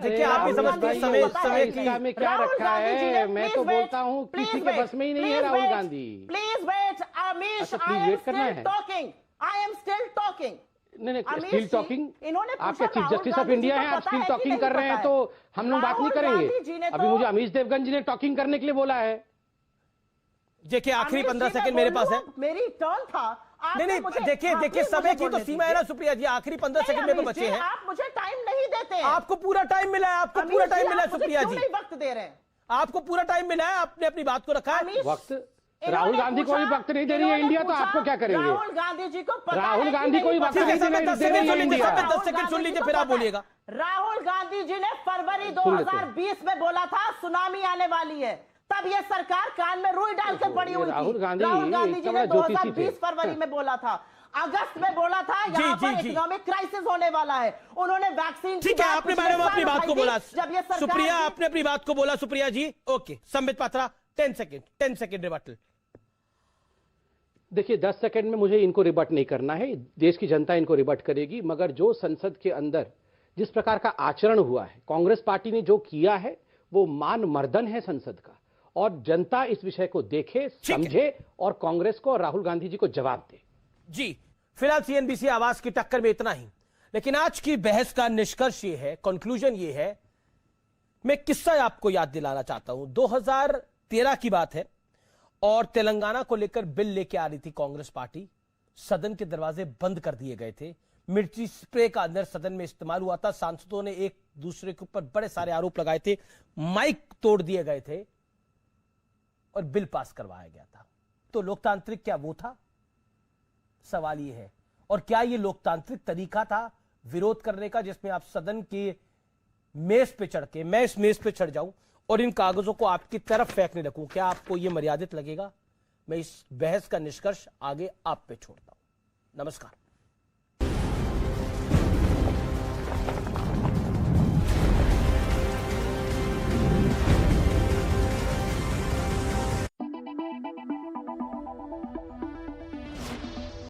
देखिए, आप ही समझते समय क्या रखा है? मैं तो बोलता हूँ किसी के बस में ही नहीं है Rahul Gandhi. Please wait Amish, I am still talking. नहीं, स्टिल टॉकिंग? आपके चीफ जस्टिस ऑफ इंडिया हैं, आप स्टिल टॉकिंग कर रहे हैं, तो हम लोग बात नहीं करेंगे। अभी मुझे अमीश देवगन जी ने टॉकिंग करने के लिए बोला है। देखिए आखिरी 15 सेकंड मेरे पास है। मेरी टर्न था। नहीं देखिए समय की तो सीमा है ना सुप्रिया जी, आखिरी 15 सेकंड मेरे को बचे हैं। आप मुझे टाइम नहीं देते हैं। आपको पूरा टाइम मिला है, आपको पूरा टाइम मिला है सुप्रिया जी, वक्त दे रहे हैं। आपको पूरा टाइम मिला है, आपने अपनी बात को रखा है। वक्त राहुल गांधी को भी वक्त नहीं दे रही है इंडिया, तो आपको क्या करेंगे? राहुल गांधी जी को राहुल गांधी को भी वक्त नहीं दे रही है 10 सेकंड सुन लीजिए फिर आप बोलिएगा। राहुल गांधी जी ने फरवरी 2020 में बोला था सुनामी आने वाली है, तब ये सरकार कान में रुई डालकर पड़ी हुई थी। राहुल गांधी जी ने 2020 फरवरी में बोला था, अगस्त में बोला था यहाँ पर इकोनॉमिक क्राइसिस होने वाला है। उन्होंने वैक्सीन ठीक है, आपने मैडम अपनी बात को बोला। सुप्रिया आपने अपनी बात को बोला Supriya ji. Okay Sambit Patra 10 second rebuttal. देखिए 10 सेकंड में मुझे इनको रिबट नहीं करना है, देश की जनता इनको रिबट करेगी। मगर जो संसद के अंदर जिस प्रकार का आचरण हुआ है, कांग्रेस पार्टी ने जो किया है वो मान मर्दन है संसद का, और जनता इस विषय को देखे समझे और कांग्रेस को और राहुल गांधी जी को जवाब दे। जी फिलहाल सीएनबीसी आवाज की टक्कर में इतना ही, लेकिन आज की बहस का निष्कर्ष ये है, कंक्लूजन ये है, मैं किस्सा आपको याद दिलाना चाहता हूं। 2013 की बात है और तेलंगाना को लेकर बिल लेके आ रही थी कांग्रेस पार्टी, सदन के दरवाजे बंद कर दिए गए थे, मिर्ची स्प्रे का अंदर सदन में इस्तेमाल हुआ था, सांसदों ने एक दूसरे के ऊपर बड़े सारे आरोप लगाए थे, माइक तोड़ दिए गए थे और बिल पास करवाया गया था। तो लोकतांत्रिक क्या वो था? सवाल ये है। और क्या ये लोकतांत्रिक तरीका था विरोध करने का, जिसमें आप सदन के मेज पे चढ़ के, मैं इस मेज पे चढ़ जाऊं और इन कागजों को आपकी तरफ फेंकने लगूं? क्या आपको यह मर्यादित लगेगा? मैं इस बहस का निष्कर्ष आगे आप पे छोड़ता हूं। नमस्कार।